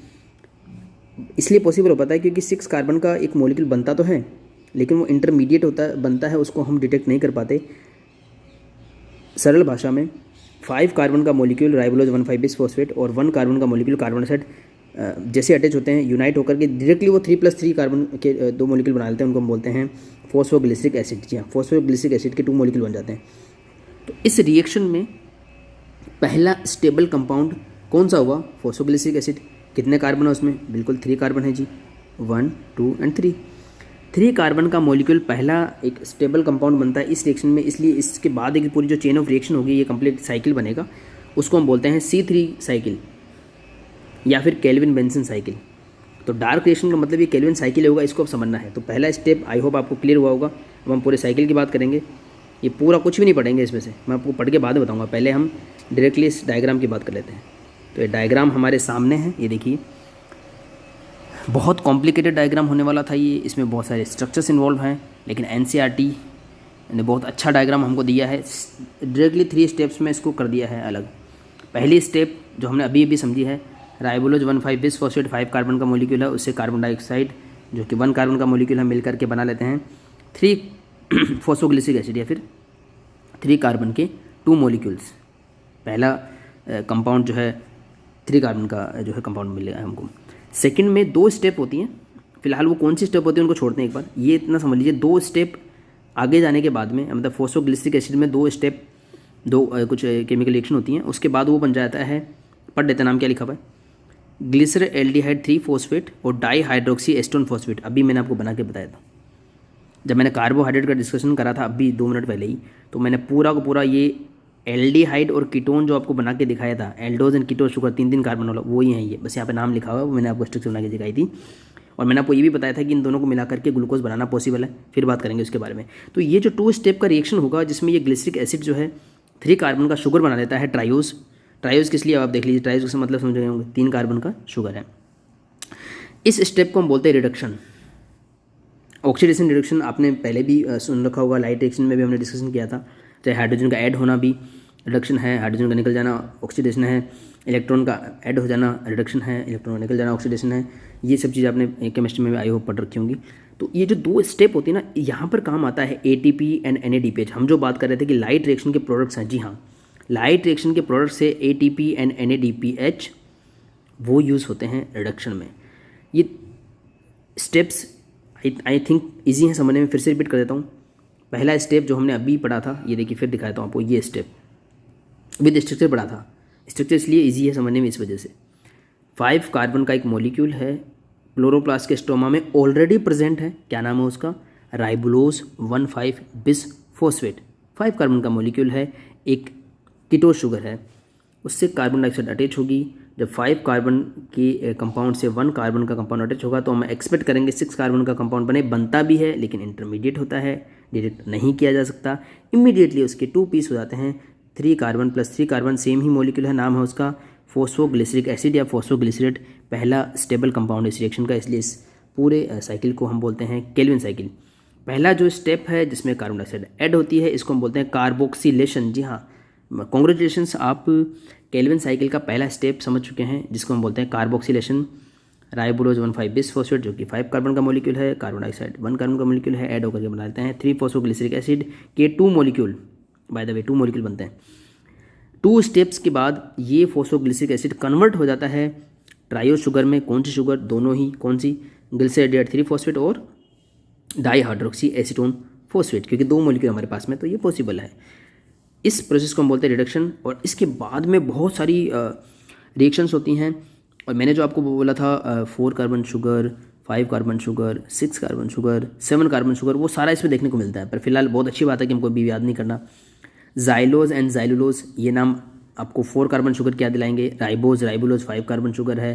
इसलिए पॉसिबल हो पाता है क्योंकि 6 कार्बन का एक मॉलिक्यूल बनता तो है लेकिन वो इंटरमीडिएट बनता है, उसको हम डिटेक्ट नहीं कर पाते। सरल भाषा में 5 कार्बन का मॉलिक्यूल राइबोलोज 1,5-bis फॉस्फेट और 1 कार्बन का मॉलिक्यूल कार्बन डाइऑक्साइड जैसे अटैच होते हैं, यूनाइट होकर के डायरेक्टली वो 3+3 कार्बन के 2 मॉलिक्यूल बना लेते हैं, उनको हम बोलते हैं फॉस्फोग्लिसरिक एसिड। जी हाँ, फॉस्फोग्लिसरिक एसिड के 2 मॉलिक्यूल बन जाते हैं। तो इस रिएक्शन में पहला स्टेबल कंपाउंड कौन सा हुआ? Phosphoglyceric acid. कितने कार्बन है उसमें? बिल्कुल 3 कार्बन है जी, 1, 2 एंड 3। 3 कार्बन का मॉलिक्यूल पहला एक स्टेबल कंपाउंड बनता है इस रिएक्शन में, इसलिए इसके बाद एक पूरी जो चेन ऑफ रिएक्शन होगी, ये कंप्लीट साइकिल बनेगा, उसको हम बोलते हैं C3 साइकिल या फिर केल्विन बेंसन साइकिल। तो डार्क रिएक्शन का मतलब ये केल्विन साइकिल होगा, इसको अब समझना है। तो पहला स्टेप आई होप आपको क्लियर हुआ होगा। अब हम पूरे साइकिल की बात करेंगे, ये पूरा कुछ भी नहीं पढ़ेंगे इसमें से, मैं आपको पढ़ के बाद में बताऊँगा। पहले हम डायरेक्टली इस डायग्राम की बात कर लेते हैं। तो ये डायग्राम हमारे सामने है, ये देखिए, बहुत कॉम्प्लिकेटेड डायग्राम होने वाला था ये, इसमें बहुत सारे स्ट्रक्चर्स इन्वॉल्व हैं, लेकिन NCERT ने बहुत अच्छा डायग्राम हमको दिया है। डायरेक्टली 3 स्टेप्स में इसको कर दिया है अलग। पहली स्टेप जो हमने अभी समझी है, राइबोलोज 1,5-bis फॉस्फेट 5 कार्बन का मॉलिक्यूल है, उससे कार्बन डाइऑक्साइड जो कि 1 कार्बन का मॉलिक्यूल है मिल करके बना लेते हैं 3 फॉस्फोग्लिसरिक एसिड या फिर 3 कार्बन के 2 मॉलिक्यूल्स। पहला कंपाउंड जो है 3 कार्बन का जो है कंपाउंड मिलेगा हमको। सेकंड में 2 स्टेप होती हैं, फिलहाल वो कौन सी स्टेप होती है उनको छोड़ते हैं एक बार, ये इतना समझ लीजिए 2 स्टेप आगे जाने के बाद में, मतलब फॉस्फोग्लिसरिक एसिड में 2 स्टेप, 2 कुछ केमिकल रिएक्शन होती हैं, उसके बाद वो बन जाता है, पढ़ लेते नाम क्या लिखा हुआ है, ग्लिसर एल्डिहाइड 3 फॉस्फेट और डाई हाइड्रोक्सी एस्टोन फॉस्फेट। अभी मैंने आपको बना के बताया था जब मैंने कार्बोहाइड्रेट का डिस्कशन करा था अभी 2 मिनट पहले ही, तो मैंने पूरा का पूरा ये एल्डिहाइड और कीटोन जो आपको बना के दिखाया था, aldose and ketone sugar 3 carbon वाला, वो ही है ये, बस यहाँ पे नाम लिखा हुआ है, वो मैंने आपको स्ट्रक्चर बना के दिखाई थी। और मैंने आपको ये भी बताया था कि इन दोनों को मिला करके ग्लूकोज बनाना पॉसिबल है, फिर बात करेंगे उसके बारे में। तो ये जो 2 स्टेप का रिएक्शन होगा जिसमें ये ग्लिसरिक एसिड जो है 3 कार्बन का शुगर बना लेता है, ट्रायोज। ट्रायोज किस लिए आप देख लीजिए, ट्रायोज का मतलब समझ गए होंगे, 3 कार्बन का शुगर है। इस स्टेप को हम बोलते हैं रिडक्शन, ऑक्सीडेशन रिडक्शन। आपने पहले भी सुन रखा होगा, लाइट रिएक्शन में भी हमने डिस्कशन किया था। चाहे हाइड्रोजन का ऐड होना भी रिडक्शन है, हाइड्रोजन का निकल जाना ऑक्सीडेशन है, इलेक्ट्रॉन का ऐड हो जाना रिडक्शन है, इलेक्ट्रॉन का निकल जाना ऑक्सीडेशन है। ये सब चीज़ आपने केमिस्ट्री में भी आई होप पढ़ रखी होंगी। तो ये जो 2 स्टेप होती है ना, यहाँ पर काम आता है ATP एंड NADPH। हम जो बात कर रहे थे कि लाइट रिएक्शन के प्रोडक्ट्स हैं, जी हाँ, लाइट रिएक्शन के प्रोडक्ट्स से ATP एंड NADPH वो यूज़ होते हैं रिडक्शन में। ये स्टेप्स आई थिंक ईजी हैं समझने में, फिर से रिपीट कर देता हूँ। पहला स्टेप जो हमने अभी पढ़ा था, ये देखिए फिर दिखाता हूँ आपको, ये स्टेप विद स्ट्रक्चर पढ़ा था। स्ट्रक्चर इसलिए ईजी है समझने में इस वजह से। 5 कार्बन का एक मॉलिक्यूल है, क्लोरोप्लास्ट के स्टोमा में ऑलरेडी प्रेजेंट है, क्या नाम है उसका, राइबोलोज 1,5-bis फॉस्फेट। 5 कार्बन का मॉलिक्यूल है, एक कीटोन शुगर है, उससे कार्बन डाइऑक्साइड अटैच होगी। जब 5 कार्बन की कंपाउंड से 1 कार्बन का कंपाउंड अटैच होगा तो हम एक्सपेक्ट करेंगे 6 कार्बन का कंपाउंड बने। बनता भी है लेकिन इंटरमीडिएट होता है, डायरेक्ट नहीं किया जा सकता। इमीडिएटली उसके 2 पीस हो जाते हैं, 3 कार्बन प्लस 3 कार्बन, सेम ही मॉलिक्यूल है, नाम है उसका फॉस्फोग्लिसरिक एसिड या फॉस्फोग्लिसरेट। पहला स्टेबल कंपाउंड इस रिएक्शन का, इसलिए इस पूरे साइकिल को हम बोलते हैं केल्विन साइकिल। पहला जो स्टेप है जिसमें कार्बन डाइऑक्साइड ऐड होती है, इसको हम बोलते हैं कार्बोक्सिलेशन। जी हाँ, कॉन्ग्रेचुलेशंस, आप केल्विन साइकिल का पहला स्टेप समझ चुके हैं जिसको हम बोलते हैं कार्बोक्सिलेशन। राइबोलोज 1,5-bis फॉस्फेट जो कि 5 कार्बन का मॉलिक्यूल है, कार्बन डाइऑक्साइड 1 कार्बन का मॉलिक्यूल है, ऐड होकर के बना लेते हैं 3 फॉस्फोग्लिसरिक एसिड के 2 molecule. By the way 2 molecule बनते हैं। 2 स्टेप्स के बाद ये फॉस्फोग्लिसरिक एसिड कन्वर्ट हो जाता है ट्रायो शुगर में। कौन सी शुगर? दोनों ही। कौन सी? ग्लिसरॉल 3 फॉस्फेट और डाई हाइड्रोक्सी एसीटोन फॉस्फेट, क्योंकि 2 मॉलिक्यूल हमारे पास में, तो ये पॉसिबल है। इस प्रोसेस को हम बोलते हैं रिडक्शन। और इसके बाद में बहुत सारी रिएक्शंस होती हैं। और मैंने जो आपको बोला था 4 carbon sugar, 5 carbon sugar, 6 carbon sugar, 7 carbon sugar, वो सारा इसमें देखने को मिलता है। पर फिलहाल बहुत अच्छी बात है कि हमको अभी याद नहीं करना। जाइलोज एंड जाइलुलोज, ये नाम आपको 4 कार्बन शुगर क्या दिलाएंगे। राइबोज, राइबोलोज 5 कार्बन शुगर है।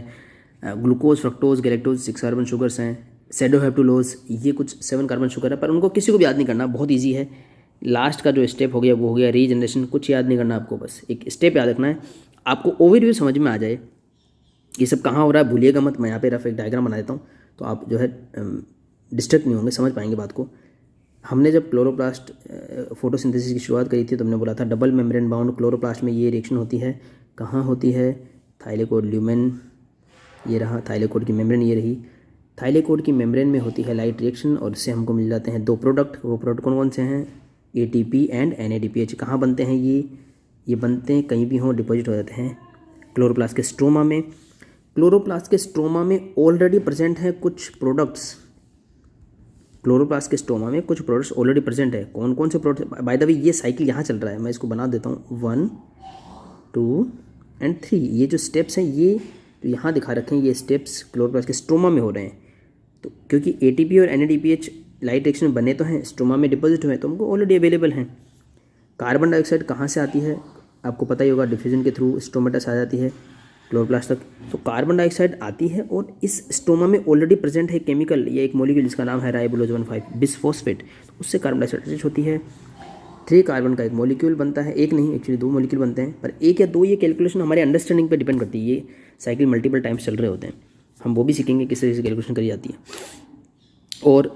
Glucose, fructose, galactose 6 carbon sugars हैं। सेडोहेप्टुलोज, ये कुछ 7 कार्बन शुगर है, पर उनको किसी को भी याद नहीं करना, बहुत ईजी है। लास्ट का जो स्टेप हो गया वो हो गया रीजनरेशन। कुछ याद नहीं करना आपको, बस एक स्टेप याद रखना है, आपको ओवरव्यू समझ में आ जाए ये सब कहाँ हो रहा है भूलिएगा मत, मैं यहाँ पे रफ एक डायग्राम बना देता हूँ तो आप जो है डिस्ट्रैक्ट नहीं होंगे, समझ पाएंगे बात को। हमने जब क्लोरोप्लास्ट फोटोसिंथेसिस की शुरुआत करी थी तो हमने बोला था डबल मेम्ब्रेन बाउंड क्लोरोप्लास्ट में ये रिएक्शन होती है। कहाँ होती है? थाइलेकोड ल्यूमेन, ये रहा थाइलेकोड की मेम्ब्रेन, ये रही। थाइलेकोड की मेम्ब्रेन में होती है लाइट रिएक्शन और इससे हमको मिल जाते हैं दो प्रोडक्ट। वो प्रोडक्ट कौन कौन से हैं? ATP and NADPH। कहाँ बनते हैं ये बनते हैं कहीं भी हों, डिपॉजिट हो जाते हैं क्लोरोप्लास्ट के स्ट्रोमा में। क्लोरोप्लास्ट के स्ट्रोमा में ऑलरेडी प्रेजेंट हैं कुछ प्रोडक्ट्स। क्लोरोप्लास्ट के स्ट्रोमा में कुछ प्रोडक्ट्स ऑलरेडी प्रेजेंट है। कौन कौन से प्रोडक्ट्स? बाय द वे ये साइकिल यहाँ चल रहा है, मैं इसको बना देता हूँ 1, 2 एंड 3। ये जो स्टेप्स हैं ये जो यहाँ दिखा रखे हैं ये स्टेप्स क्लोरोप्लास्ट के स्ट्रोमा में हो रहे हैं। तो क्योंकि ATP और NADPH लाइट रिएक्शन में बने तो हैं, स्ट्रोमा में डिपॉजिट हुए तो हमको ऑलरेडी अवेलेबल हैं। कार्बन डाइऑक्साइड कहाँ से आती है? आपको पता ही होगा, डिफ्यूजन के थ्रू स्टोमेटा से आ जाती है क्लोरोप्लास्ट तक। तो कार्बन डाइऑक्साइड आती है और इस स्टोमा में ऑलरेडी प्रेजेंट है केमिकल, ये एक मॉलिक्यूल जिसका नाम है राइबोलोज 1,5 बिसफॉस्फेट। तो उससे कार्बन डाइऑक्साइड अटैच होती है। 3 कार्बन का एक मॉलिक्यूल बनता है, एक नहीं एक्चुअली 2 मॉलिक्यूल बनते हैं, पर 1 या 2 ये कैलकुलेशन हमारे अंडरस्टैंडिंग पे डिपेंड करती है। ये साइकिल मल्टीपल टाइम्स चल रहे होते हैं, हम वो भी सीखेंगे किस तरह से कैलकुलेशन करी जाती है। और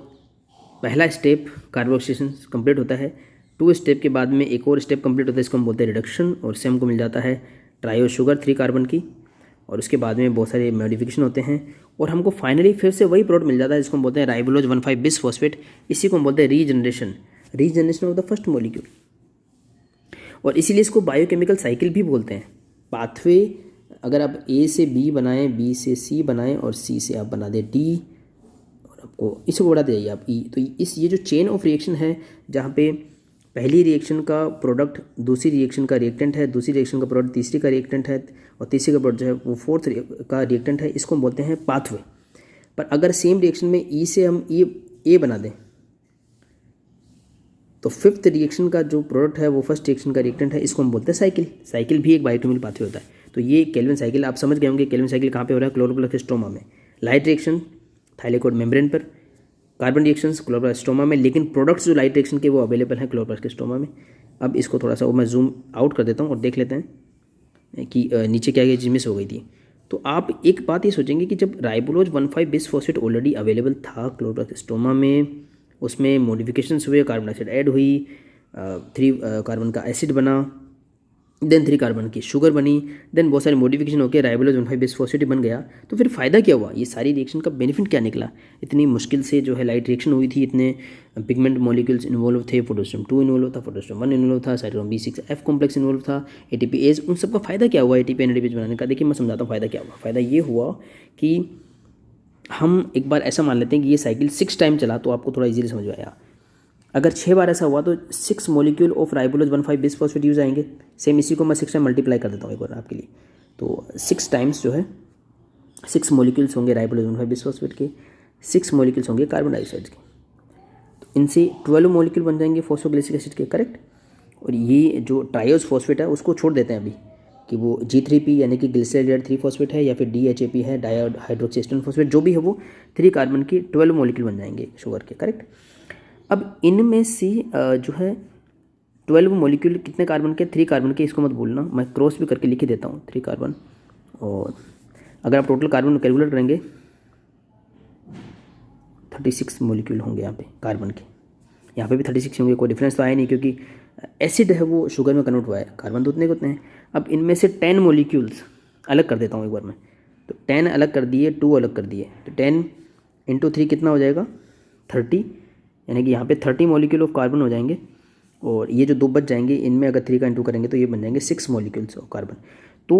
पहला स्टेप कार्बोक्सिलेशन कंप्लीट होता है। 2 स्टेप के बाद में एक और स्टेप कंप्लीट होता है, इसको हम बोलते हैं रिडक्शन, और इससे हमको मिल जाता है ट्रायो शुगर 3 कार्बन की। और उसके बाद में बहुत सारे मॉडिफिकेशन होते हैं और हमको फाइनली फिर से वही प्रोडक्ट मिल जाता है जिसको हम बोलते हैं राइबोलोज 1,5 बिसफॉस्फेट। इसी को हम बोलते हैं regeneration of the first molecule. और इसीलिए इसको बायोकेमिकल साइकिल भी बोलते हैं। पाथवे, अगर आप A से B बनाएं, B से C बनाएं और C से आप बना दें D और आपको इसको बढ़ाते जाइए आप E, तो ये जो चेन ऑफ रिएक्शन है जहाँ पे पहली रिएक्शन का प्रोडक्ट दूसरी रिएक्शन का रिएक्टेंट है, दूसरी रिएक्शन का प्रोडक्ट तीसरी का रिएक्टेंट है और तीसरी का प्रोडक्ट जो है वो फोर्थ का रिएक्टेंट है, इसको हम बोलते हैं पाथवे। पर अगर सेम रिएक्शन में E से हम A बना दें तो फिफ्थ रिएक्शन का जो प्रोडक्ट है वो फर्स्ट रिएक्शन का रिएक्टेंट है, इसको हम बोलते हैं साइकिल। साइकिल भी एक बायोकेमिकल पाथवे होता है। तो ये केल्विन साइकिल आप समझ गए होंगे। केल्विन साइकिल कहाँ पे हो रहा है? क्लोरोप्लास्ट के स्ट्रोमा में। लाइट रिएक्शन थाइलेकोड मेम्ब्रेन पर, कार्बन रिएक्शंस क्लोरोप्लास्ट स्ट्रोमा में, लेकिन प्रोडक्ट्स जो लाइट रिएक्शन के वो अवेलेबल हैं क्लोरोप्लास्ट के स्ट्रोमा में। अब इसको थोड़ा सा मैं जूम आउट कर देता हूँ और देख लेते हैं कि नीचे क्या चीज़ मिस हो गई थी। तो आप एक बात ये सोचेंगे कि जब राइबोलोज 1,5 बिसफॉस्फेट ऑलरेडी अवेलेबल था क्लोरोप्लास्ट स्ट्रोमा में, उसमें मॉडिफिकेशंस हुए, कार्बन डाइऑक्साइड ऐड हुई, 3 कार्बन का एसिड बना, देन 3 कार्बन की शुगर बनी, देन बहुत सारे मॉडिफिकेशन होकर राइबोलोज 1,5 बिसफॉस्फेट बन गया। तो फिर फ़ायदा क्या हुआ? ये सारी रिएक्शन का बेनिफिट क्या निकला? इतनी मुश्किल से जो है लाइट रिएक्शन हुई थी, इतने पिगमेंट मॉलिक्यूल्स इन्वॉल्व थे, फोटोस्ट्रोम 2 इन्वॉल्व था, फोटोस्ट्रोम 1 इन्वॉल्व था, साइटोक्रोम B6F कॉम्प्लेक्स इन्वॉल्व था, ATPase, उन सबका फ़ायदा क्या हुआ ATP NADPH बनाने का? देखिए मैं समझाता हूँ फ़ायदा क्या हुआ। फ़ायदा ये हुआ कि हम एक बार ऐसा मान लेते हैं कि ये साइकिल 6 टाइम चला, तो आपको थोड़ा इजीली समझ में आया। अगर 6 बार ऐसा हुआ तो 6 मॉलिक्यूल ऑफ राइबोलोज 1,5 बिसफॉस्फेट यूज़ आएंगे। सेम इसी को मैं 6 टाइम मल्टीप्लाई कर देता हूँ एक बार आपके लिए। तो 6 टाइम्स जो है 6 मॉलिक्यूल्स होंगे राइबोलोज 1,5 बिसफॉस्फेट के, 6 मॉलिक्यूल्स होंगे कार्बन डाइऑक्साइड के। तो इनसे 12 मॉलिक्यूल बन जाएंगे फॉस्फोग्लिसरिक एसिड के, करेक्ट। और ये जो ट्रायोज फॉस्फेट है उसको छोड़ देते हैं अभी कि वो G3P यानी कि ग्लिसरॉल 3 फॉस्फेट है या फिर DHAP है, डायोड हाइड्रोक्सी फॉस्फेट, जो भी है वो 3 कार्बन की 12 मॉलिक्यूल बन जाएंगे शुगर के, करेक्ट। अब इनमें से जो है 12 मॉलिक्यूल कितने कार्बन के? 3 कार्बन के। इसको मत भूलना, मैं क्रॉस भी करके लिख ही देता हूँ 3 कार्बन। और अगर आप टोटल कार्बन कैलकुलेट करेंगे 36 मॉलिक्यूल होंगे यहाँ पे कार्बन के। यहाँ पे भी 36 होंगे, कोई डिफरेंस तो आया नहीं क्योंकि एसिड है वो शुगर में कन्वर्ट हुआ है, कार्बन तो उतने के उतने हैं। अब इनमें से 10 मॉलिक्यूल्स अलग कर देता हूँ एक बार मैं। तो 10 अलग कर दिए, 2 अलग कर दिए, तो 10 × 3 कितना हो जाएगा? 30, यानी कि यहाँ पे 30 मॉलिक्यूल ऑफ कार्बन हो जाएंगे। और ये जो 2 बच जाएंगे इनमें अगर 3 का इंटू करेंगे तो ये बन जाएंगे 6 मॉलिक्यूल्स ऑफ कार्बन। तो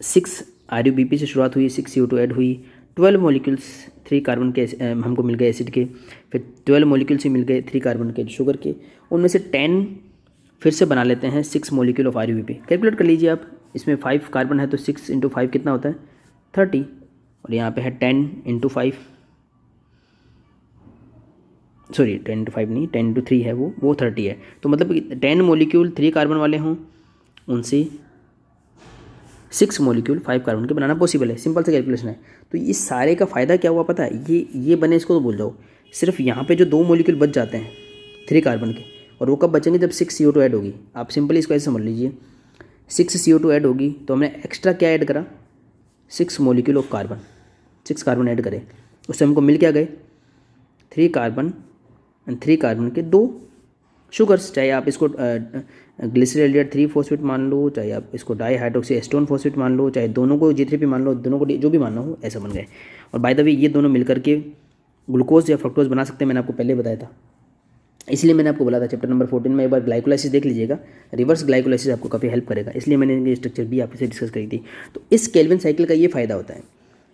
6 RUBP से शुरुआत हुई, 6 CO2 ऐड हुई, 12 मॉलिक्यूल्स 3 कार्बन के हमको मिल गए एसिड के, फिर 12 मॉलिक्यूल्स ही मिल गए 3 कार्बन के शुगर के। उनमें से 10 फिर से बना लेते हैं 6 मॉलिक्यूल ऑफ RUBP। कैलकुलेट कर लीजिए आप, इसमें 5 कार्बन है तो 6 × 5 कितना होता है? 30। और यहाँ पे है 10 × 5, सॉरी 10 × 5 नहीं, 10 × 3 है वो 30 है। तो मतलब 10 मॉलिक्यूल 3 कार्बन वाले हों, उनसे 6 मॉलिक्यूल 5 कार्बन के बनाना पॉसिबल है। सिंपल सा कैलकुलेशन है। तो इस सारे का फ़ायदा क्या हुआ पता है? ये बने, इसको तो भूल जाओ। सिर्फ यहाँ पे जो 2 मॉलिक्यूल बच जाते हैं 3 कार्बन के, और वो कब बचेंगे? जब 6 CO2 ऐड होगी। आप सिंपली इसको ऐसे समझ लीजिए 6 CO2 ऐड होगी तो हमने एक्स्ट्रा क्या ऐड करा, 6 molecule of carbon, 6 carbon add करें, उससे हमको मिल क्या गए 3 कार्बन एंड 3 कार्बन के 2 शुगर्स। चाहे आप इसको ग्लिसरॉल्डिहाइड 3 फॉस्फेट मान लो, चाहे आप इसको डाई हाइड्रोक्सी एस्टोन फॉस्फेट मान लो, चाहे दोनों को G3P मान लो, दोनों को जो भी मानना हो, ऐसा बन गए। और बाय द वे ये दोनों मिलकर के ग्लूकोज या फ्रक्टोज बना सकते हैं, मैंने आपको पहले बताया था। इसलिए मैंने आपको बोला था चैप्टर नंबर 14 में एक बार ग्लाइकोलाइसिस देख लीजिएगा, रिवर्स ग्लाइकोलाइसिस आपको काफ़ी हेल्प करेगा, इसलिए मैंने इनके स्ट्रक्चर भी आपसे डिस्कस करी थी। तो इस केल्विन साइकिल का ये फ़ायदा होता है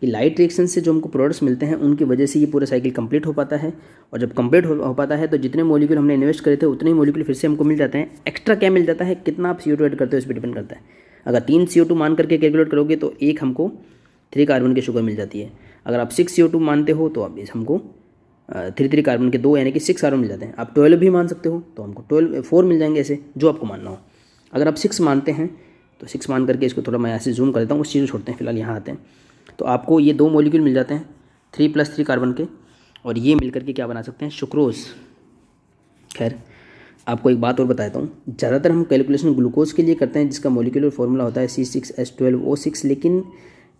कि लाइट रिएक्शन से जो हमको प्रोडक्ट्स मिलते हैं उनकी वजह से ये पूरा साइकिल कंप्लीट हो पाता है। और जब कंप्लीट हो पाता है तो जितने मॉलिक्यूल हमने इन्वेस्ट करे थे उतने ही मॉलिक्यूल फिर से हमको मिल जाते हैं। एक्स्ट्रा क्या मिल जाता है, कितना आप CO2 ऐड करते हो इस पर डिपेंड करता है। अगर 3 CO2 मान करके कैलकुलेट करोगे तो एक हमको 3 कार्बन की शुगर मिल जाती है। अगर आप 6 CO2 मानते हो तो अब हमको 3 कार्बन के 2 यानी कि 6 कार्बन मिल जाते हैं। आप 12 भी मान सकते हो तो हमको 4 मिल जाएंगे, ऐसे जो आपको मानना हो। अगर आप 6 मानते हैं तो 6 मान करके इसको थोड़ा मैं यहाँ से जूम कर देता हूँ, उस चीज़ को छोड़ते हैं, फिलहाल यहाँ आते हैं। तो आपको ये 2 मॉलिक्यूल मिल जाते हैं 3 + 3 कार्बन के, और ये मिलकर के क्या बना सकते हैं, सुक्रोज। खैर आपको एक बात और बताता हूँ, ज़्यादातर हम कैलकुलेशन ग्लूकोज के लिए करते हैं जिसका मॉलिक्यूलर फार्मूला होता है C6H12O6, लेकिन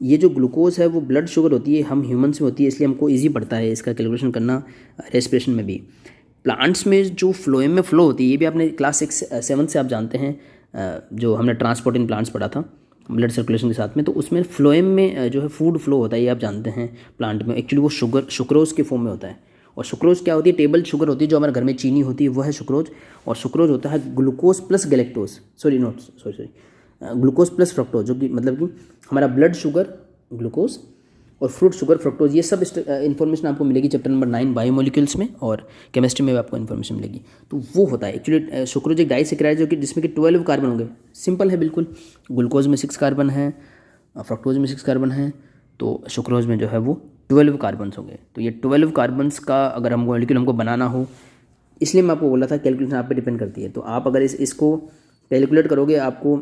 ये जो ग्लूकोज है वो ब्लड शुगर होती है, हम ह्यूमंस में होती है, इसलिए हमको ईजी पड़ता है इसका कैलकुलेशन करना रेस्पिरेशन में भी। प्लांट्स में जो फ्लोएम में फ्लो होती है, ये भी आपने क्लास 6-7 से आप जानते हैं, जो हमने ट्रांसपोर्ट इन प्लांट्स पढ़ा था ब्लड सर्कुलेशन के साथ में, तो उसमें फ्लोएम में जो है फूड फ्लो होता है, ये आप जानते हैं प्लांट में। एक्चुअली वो सुक्रोज के फॉर्म में होता है, और सुक्रोज क्या होती है, टेबल शुगर होती है, जो हमारे घर में चीनी होती है वो है सुक्रोज। और सुक्रोज होता है glucose plus galactose, glucose plus fructose, जो कि मतलब कि हमारा ब्लड शुगर ग्लूकोज और फ्रूट शुगर फ्रक्टोज। ये सब इन्फॉर्मेशन आपको मिलेगी चैप्टर नंबर 9 बायोमोलिक्यूल्स में, और केमिस्ट्री में भी आपको इन्फॉर्मेशन मिलेगी। तो वो होता है एक्चुअली सुक्रोज एक डाइसैकेराइड जो कि जिसमें कि 12 कार्बन होंगे। सिंपल है बिल्कुल, ग्लूकोज में 6 कार्बन है, फ्रक्टोज में 6 कार्बन है, तो सुक्रोज में जो है वो 12 कार्बन्स होंगे। तो ये 12 कार्बन्स का अगर हमको मॉलिक्यूल हमको बनाना हो, इसलिए मैं आपको बोला था कैलकुलेशन आप पे डिपेंड करती है। तो आप अगर इसको कैलकुलेट करोगे, आपको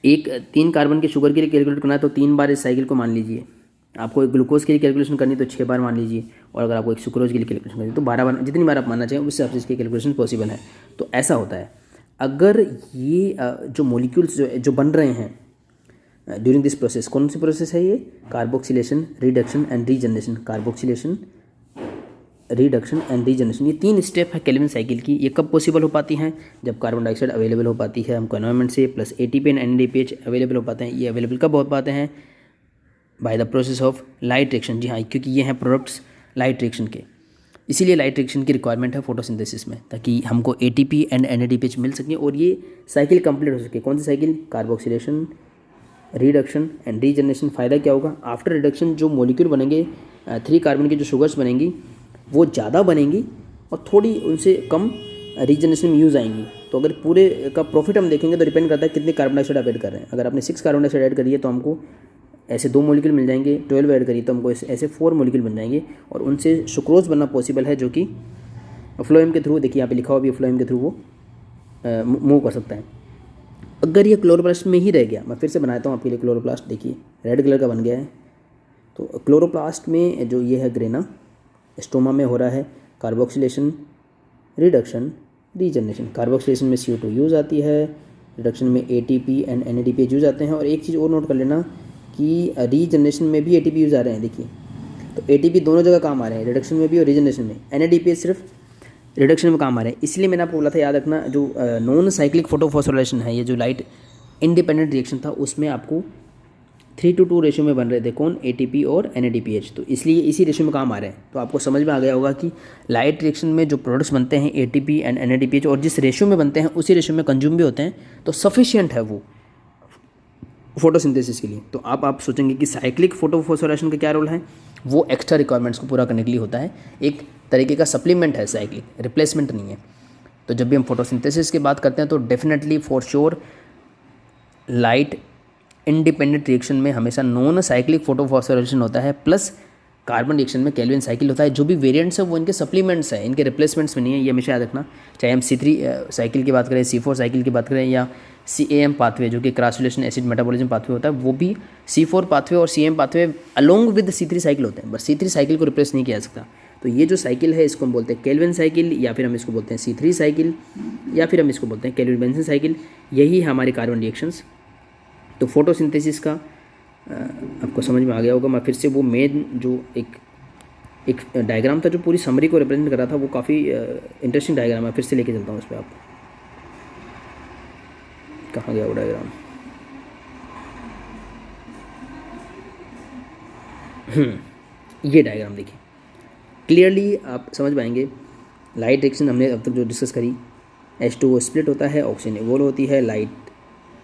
3 कार्बन के शुगर के लिए कैलकुलेट करना है तो 3 बार इस साइकिल को मान लीजिए। आपको एक ग्लूकोज के लिए कैलकुलेशन करनी है तो 6 बार मान लीजिए, और अगर आपको एक सुक्रोज के लिए कैलकुलेशन करनी है तो 12 बार, जितनी बार आप मानना चाहें उस हिसाब से इसकी कैलकुलेशन पॉसिबल है। तो ऐसा होता है। अगर ये जो मॉलिक्यूल्स जो बन रहे हैं ड्यूरिंग दिस प्रोसेस, कौन सी प्रोसेस है ये, carboxylation, reduction and regeneration. Carboxylation, reduction and regeneration, ये 3 स्टेप है केल्विन साइकिल की। ये कब पॉसिबल हो पाती हैं, जब कार्बन डाइऑक्साइड अवेलेबल हो पाती है हमको एनवायरनमेंट से, plus ATP and NADPH available हो पाते हैं। ये अवेलेबल कब हो पाते हैं, by the process of light reaction. जी हाँ, क्योंकि ये हैं प्रोडक्ट्स लाइट रिएक्शन के, इसीलिए लाइट रिएक्शन की रिक्वायरमेंट है फोटोसिंथेसिस में, ताकि हमको ATP एंड NADPH मिल सके और ये साइकिल कंप्लीट हो सके। कौन सी cycle, carboxylation, reduction and regeneration. फ़ायदा क्या होगा, आफ्टर रिडक्शन जो मॉलिक्यूल बनेंगे 3 कार्बन की जो शुगर्स बनेंगी वो ज़्यादा बनेंगी और थोड़ी उनसे कम रीजनरेशन में यूज़ आएंगी। तो अगर पूरे का प्रॉफिट हम देखेंगे तो डिपेंड करता है कितने कार्बन डाइऑक्साइड आप ऐड कर रहे हैं। अगर आपने 6 कार्बन डाइऑक्साइड ऐड करिए तो हमको ऐसे 2 मॉलिक्यूल मिल जाएंगे, 12 ऐड करिए तो हमको ऐसे 4 मॉलिक्यूल बन जाएंगे, और उनसे सुक्रोज बनना पॉसिबल है, जो कि फ्लोएम के थ्रू, देखिए यहाँ पे लिखा हुआ भी फ्लोएम के थ्रू वो मूव कर सकता है। अगर ये क्लोरोप्लास्ट में ही रह गया, मैं फिर से बनाता हूँ आपके लिए क्लोरोप्लास्ट, देखिए रेड कलर का बन गया है। तो क्लोरोप्लास्ट में जो ये है ग्रेना, स्टोमा में हो रहा है कार्बोक्सिलेशन, रिडक्शन, रीजनरेशन। कार्बोक्सिलेशन में CO2 यूज़ आती है, रिडक्शन में ATP एंड NADPH यूज़ आते हैं। और एक चीज़ और नोट कर लेना कि रीजनरेशन में भी ATP यूज़ आ रहे हैं, देखिए। तो ATP दोनों जगह काम आ रहे हैं, रिडक्शन में भी और रीजनरेशन में। NADPH सिर्फ रिडक्शन में काम आ रहे हैं। इसलिए मैंने आपको बोला था, याद रखना, जो नॉन साइक्लिक फोटोफॉस्फोराइलेशन है, ये जो लाइट इंडिपेंडेंट रिएक्शन था, उसमें आपको 3:2 रेशियो में बन रहे थे, कौन, ATP और NADPH। तो इसलिए इसी रेशियो में काम आ रहे हैं। तो आपको समझ में आ गया होगा कि लाइट रिएक्शन में जो प्रोडक्ट्स बनते हैं ATP एंड NADPH, और जिस रेशियो में बनते हैं उसी रेशियो में कंज्यूम भी होते हैं, तो सफिशिएंट है वो फोटोसिंथेसिस के लिए। तो आप सोचेंगे कि साइक्लिक फोटोफॉस्फोराइलेशन का क्या रोल है, वो एक्स्ट्रा रिक्वायरमेंट्स को पूरा करने के लिए होता है, एक तरीके का सप्लीमेंट है साइक्लिक, रिप्लेसमेंट नहीं है। तो जब भी हम फोटोसिंथेसिस की बात करते हैं तो definitely for sure light independent reaction में हमेशा नॉन साइक्लिक फोटोफॉस्फोराइलेशन होता है, प्लस कार्बन रिएक्शन में केल्विन साइकिल होता है। जो भी वेरिएंट्स है वो इनके सप्लीमेंट्स हैं, इनके रिप्लेसमेंट्स में नहीं है, ये हमेशा याद रखना। चाहे हम C3 साइकिल की बात करें, C4 साइकिल की बात करें, या CAM पाथवे जो कि क्रॉसुलेशन एसिड मेटाबॉलिज्म पाथवे होता है, वो भी C4 पाथवे और CAM pathway along with C3 cycle होते हैं, बस C3 साइकिल को रिप्लेस नहीं किया जा सकता। तो ये जो साइकिल है इसको हम बोलते हैं केल्विन साइकिल, या फिर हम इसको बोलते हैं C3 साइकिल, या फिर हम इसको बोलते हैं केल्विन बेंसन साइकिल। यही है हमारे कार्बन रिएक्शंस। तो फोटोसिंथेसिस का आपको समझ में आ गया होगा। मैं फिर से वो मेन जो एक डायग्राम था जो पूरी समरी को रिप्रेजेंट कर रहा था, वो काफ़ी इंटरेस्टिंग डायग्राम है, फिर से लेके चलता हूँ उस पर। आप कहाँ गया वो डायग्राम? ये डायग्राम देखिए, क्लियरली आप समझ पाएंगे। लाइट रिएक्शन हमने अब तक जो डिस्कस करी, H2O स्प्लिट होता है, ऑक्सीजन इवोल्व होती है, लाइट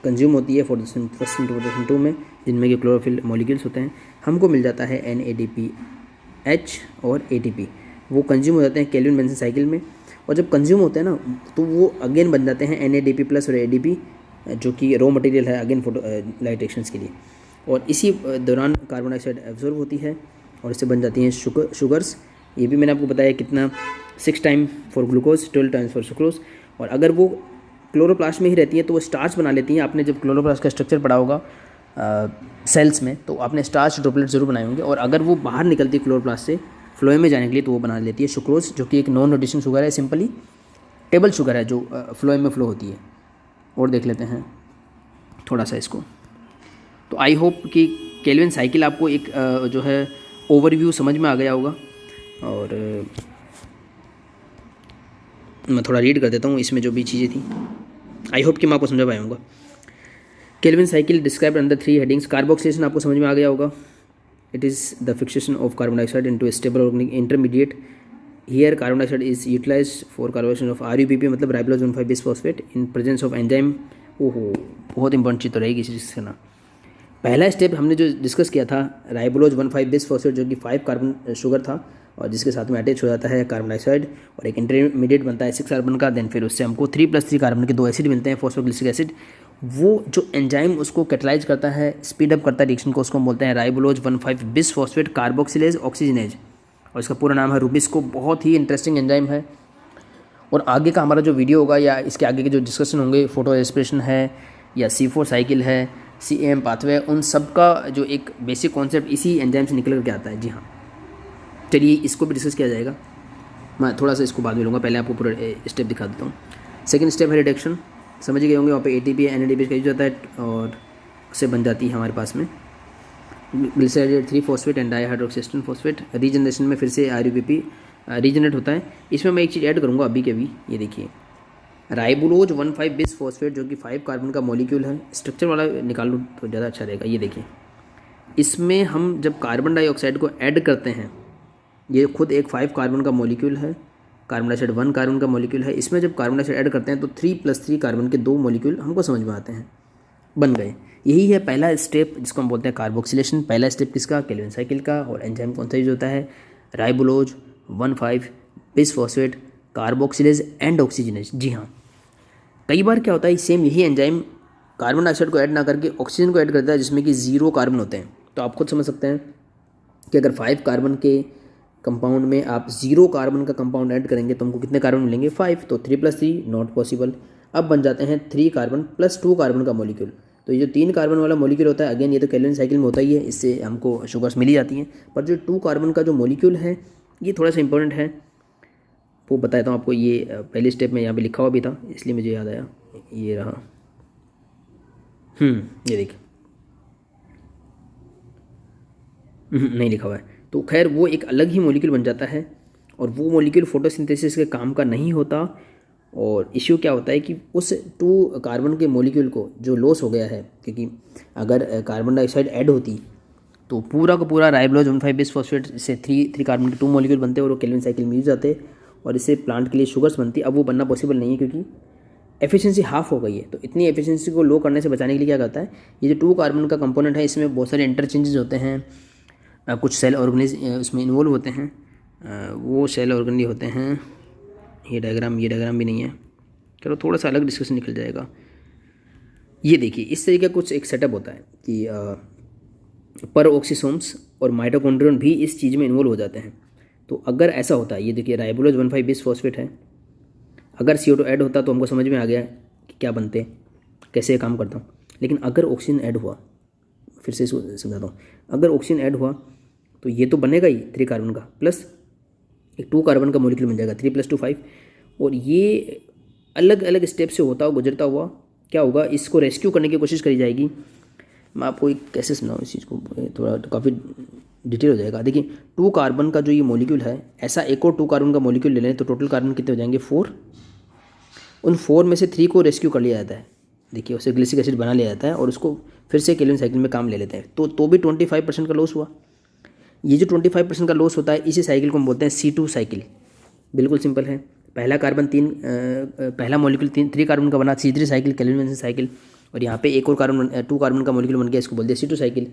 कंज्यूम होती है फोटोसिंथेसिस 2 में, जिनमें कि क्लोरोफिल मॉलिक्यूल्स होते हैं। हमको मिल जाता है NADPH और ATP, वो कंज्यूम हो जाते हैं केल्विन बेंसन साइकिल में। और जब कंज्यूम होते हैं ना, तो वो अगेन बन जाते हैं NADP प्लस और ADP, जो कि रॉ मटेरियल है अगेन फोटो लाइट रिएक्शंस के लिए। और इसी दौरान कार्बन डाइऑक्साइड एब्जॉर्ब होती है और इससे बन जाती हैं शुगर्स। ये भी मैंने आपको बताया कितना, 6 time for glucose, 12 times for sucrose. और अगर वो क्लोरोप्लास्ट में ही रहती है तो वो स्टार्च बना लेती हैं। आपने जब क्लोरोप्लास्ट का स्ट्रक्चर पढ़ा होगा सेल्स में, तो आपने स्टार्च ड्रॉपलेट जरूर बनाए होंगे। और अगर वो बाहर निकलती है क्लोरोप्लास्ट से फ्लोएम में जाने के लिए, तो वो बना लेती है सुक्रोज, जो कि एक नॉन रोटेशन शुगर है, सिंपली टेबल शुगर है जो फ्लोएम में फ्लो होती है। और देख लेते हैं थोड़ा सा इसको। तो आई होप कि केल्विन साइकिल आपको एक जो है ओवरव्यू समझ में आ गया होगा। और मैं थोड़ा रीड कर देता हूँ इसमें जो भी चीज़ें थी। आई होप कि मैं आपको समझा पाया हूँगा। Calvin cycle describe under 3 headings. Carboxylation आपको समझ में आ गया होगा। It is the fixation of carbon dioxide into a stable organic intermediate. Here carbon dioxide is utilised for carboxylation of RUPP, मतलब ribulose 1,5 bisphosphate in presence of enzyme. ओहो, बहुत important चीज़ तो रहेगी इस चीज़ से ना। पहला स्टेप हमने जो डिस्कस किया था, राइबोलोज 1,5 बिसफॉस्फेट, जो कि 5 कार्बन शुगर था, और जिसके साथ में अटैच हो जाता है कार्बन डाइऑक्साइड और एक इंटरमीडिएट बनता है 6 कार्बन का। देन फिर उससे हमको 3+3 कार्बन के 2 एसिड मिलते हैं, फॉस्फोग्लिसरिक एसिड। वो जो एंजाइम उसको कैटलाइज करता है, स्पीड अप करता है रिएक्शन को, उसको हम बोलते हैं राइबोलोज 1,5 बिसफॉस्फेट कार्बोक्सिलेज ऑक्सीजनेज, और इसका पूरा नाम है रुबिस्को। बहुत ही इंटरेस्टिंग एंजाइम है। और आगे का हमारा जो वीडियो होगा या इसके आगे के जो डिस्कशन होंगे, फोटो रेस्पिरेशन है या C4 साइकिल है, CAM पाथवे, उन सब का जो एक बेसिक कॉन्सेप्ट इसी एंजाइम से निकल करके आता है। जी हाँ, चलिए इसको भी डिस्कस किया जाएगा। मैं थोड़ा सा इसको बाद में लूँगा, पहले आपको पूरा स्टेप दिखा देता हूँ। सेकंड स्टेप है रिडक्शन, समझ गए होंगे। वहाँ पे ATP NADP का यूज होता है और उससे बन जाती है हमारे पास में ग्लिसराइड 3-फॉस्फेट एंड डाईहाइड्रोक्सिस्टोन फॉस्फेट। रीजनरेशन में फिर से RUPP रीजनरेट होता है। इसमें मैं एक चीज़ ऐड करूँगा अभी के अभी, ये देखिए राइबोलोज 1,5 बिसफॉस्फेट, जो कि 5 कार्बन का मॉलिक्यूल है। स्ट्रक्चर वाला निकाल लूँ तो ज़्यादा अच्छा रहेगा। ये देखिए, इसमें हम जब कार्बन डाइऑक्साइड को ऐड करते हैं, ये खुद एक 5 कार्बन का मॉलिक्यूल है, कार्बन डाइऑक्साइड 1 कार्बन का मॉलिक्यूल है। इसमें जब कार्बन डाइऑक्साइड ऐड करते हैं तो 3+3 कार्बन के 2 मॉलिक्यूल हमको समझ में आते हैं, बन गए। यही है पहला स्टेप जिसको हम बोलते हैं कार्बोक्सिलेशन। पहला स्टेप किसका? केल्विन साइकिल का। और एंजाइम कौन सा यूज होता है? Ribulose 1,5 bisphosphate carboxylase and oxygenase. जी हाँ, कई बार क्या होता है, सेम यही एंजाइम कार्बन डाइऑक्साइड को ऐड ना करके ऑक्सीजन को ऐड करता है, जिसमें कि 0 कार्बन होते हैं। तो आप खुद समझ सकते हैं कि अगर 5 कार्बन के कंपाउंड में आप 0 कार्बन का कंपाउंड ऐड करेंगे तो हमको कितने कार्बन मिलेंगे? 5। तो 3+3 नॉट पॉसिबल। अब बन जाते हैं 3 कार्बन प्लस 2 कार्बन का मॉलिक्यूल। तो ये जो 3 कार्बन वाला मॉलिक्यूल होता है, अगेन ये तो केल्विन साइकिल में होता ही है, इससे हमको शुगर्स मिल ही जाती हैं। पर जो 2 कार्बन का जो मॉलिक्यूल है, ये थोड़ा सा इंपॉर्टेंट है, वो बताता हूँ आपको। ये पहले स्टेप में यहाँ पे लिखा हुआ भी था, इसलिए मुझे याद आया। ये रहा, ये देखिए, नहीं लिखा हुआ है। तो खैर वो एक अलग ही मॉलिक्यूल बन जाता है, और वो मॉलिक्यूल फोटोसिंथेसिस के काम का नहीं होता। और इश्यू क्या होता है कि उस 2 कार्बन के मॉलिक्यूल को जो लॉस हो गया है, क्योंकि अगर कार्बन डाइऑक्साइड ऐड होती तो पूरा का पूरा राइबोलोज 1,5 बिसफॉस्फेट से 3 कार्बन के 2 मॉलिक्यूल बनते और वो केल्विन साइकिल में यूज आते, और इससे प्लांट के लिए शुगर्स बनती। अब वो बनना पॉसिबल नहीं है क्योंकि एफिशिएंसी हाफ हो गई है। तो इतनी एफिशिएंसी को लो करने से बचाने के लिए क्या करता है, ये जो 2 कार्बन का कंपोनेंट है, इसमें बहुत सारे इंटरचेंजेस होते हैं। कुछ सेल ऑर्गेनिज उसमें इन्वॉल्व होते हैं। वो सेल ऑर्गेनिज होते हैं। ये डायग्राम भी नहीं है, चलो थोड़ा सा अलग डिस्कशन निकल जाएगा। ये देखिए, इस तरीके का कुछ एक सेटअप होता है कि पर ऑक्सीसोम्स और माइटोकॉन्ड्रियन भी इस चीज़ में इन्वॉल्व हो जाते हैं। तो अगर ऐसा होता है, ये देखिए राइबोलोज 1,5 बिसफॉस्फेट है, अगर CO2 ऐड होता तो हमको समझ में आ गया कि क्या बनते। कैसे काम करता हूँ। लेकिन अगर ऑक्सीजन ऐड हुआ, फिर से इसको समझाता हूँ, अगर ऑक्सीजन ऐड हुआ तो ये तो बनेगा ही 3 कार्बन का, प्लस एक 2 कार्बन का मॉलिक्यूल बन जाएगा, 3 + 2 5। और ये अलग अलग स्टेप से होता हुआ गुजरता हुआ क्या होगा, इसको रेस्क्यू करने की कोशिश करी जाएगी। मैं आपको एक कैसे समझाऊँ इस चीज़ को, थोड़ा तो काफ़ी डिटेल हो जाएगा। देखिए 2 कार्बन का जो ये मॉलिक्यूल है, ऐसा एक और 2 कार्बन का मॉलिक्यूल ले लें तो टोटल कार्बन कितने हो जाएंगे, 4। उन 4 में से 3 को रेस्क्यू कर लिया जाता है। देखिए उसे ग्लिसरिक एसिड बना लिया जाता है और उसको फिर से केल्विन साइकिल में काम ले लेते हैं। तो भी 25% का लॉस हुआ। ये जो 25% का लॉस होता है, इसी साइकिल को हम बोलते हैं C2 साइकिल। बिल्कुल सिंपल है। पहला कार्बन पहला मॉलिक्यूल 3 कार्बन का बना, C3 साइकिल, केल्विन साइकिल। और यहाँ पे एक और कार्बन 2 कार्बन का मॉलिक्यूल बन गया, इसको बोलते हैं C2 साइकिल।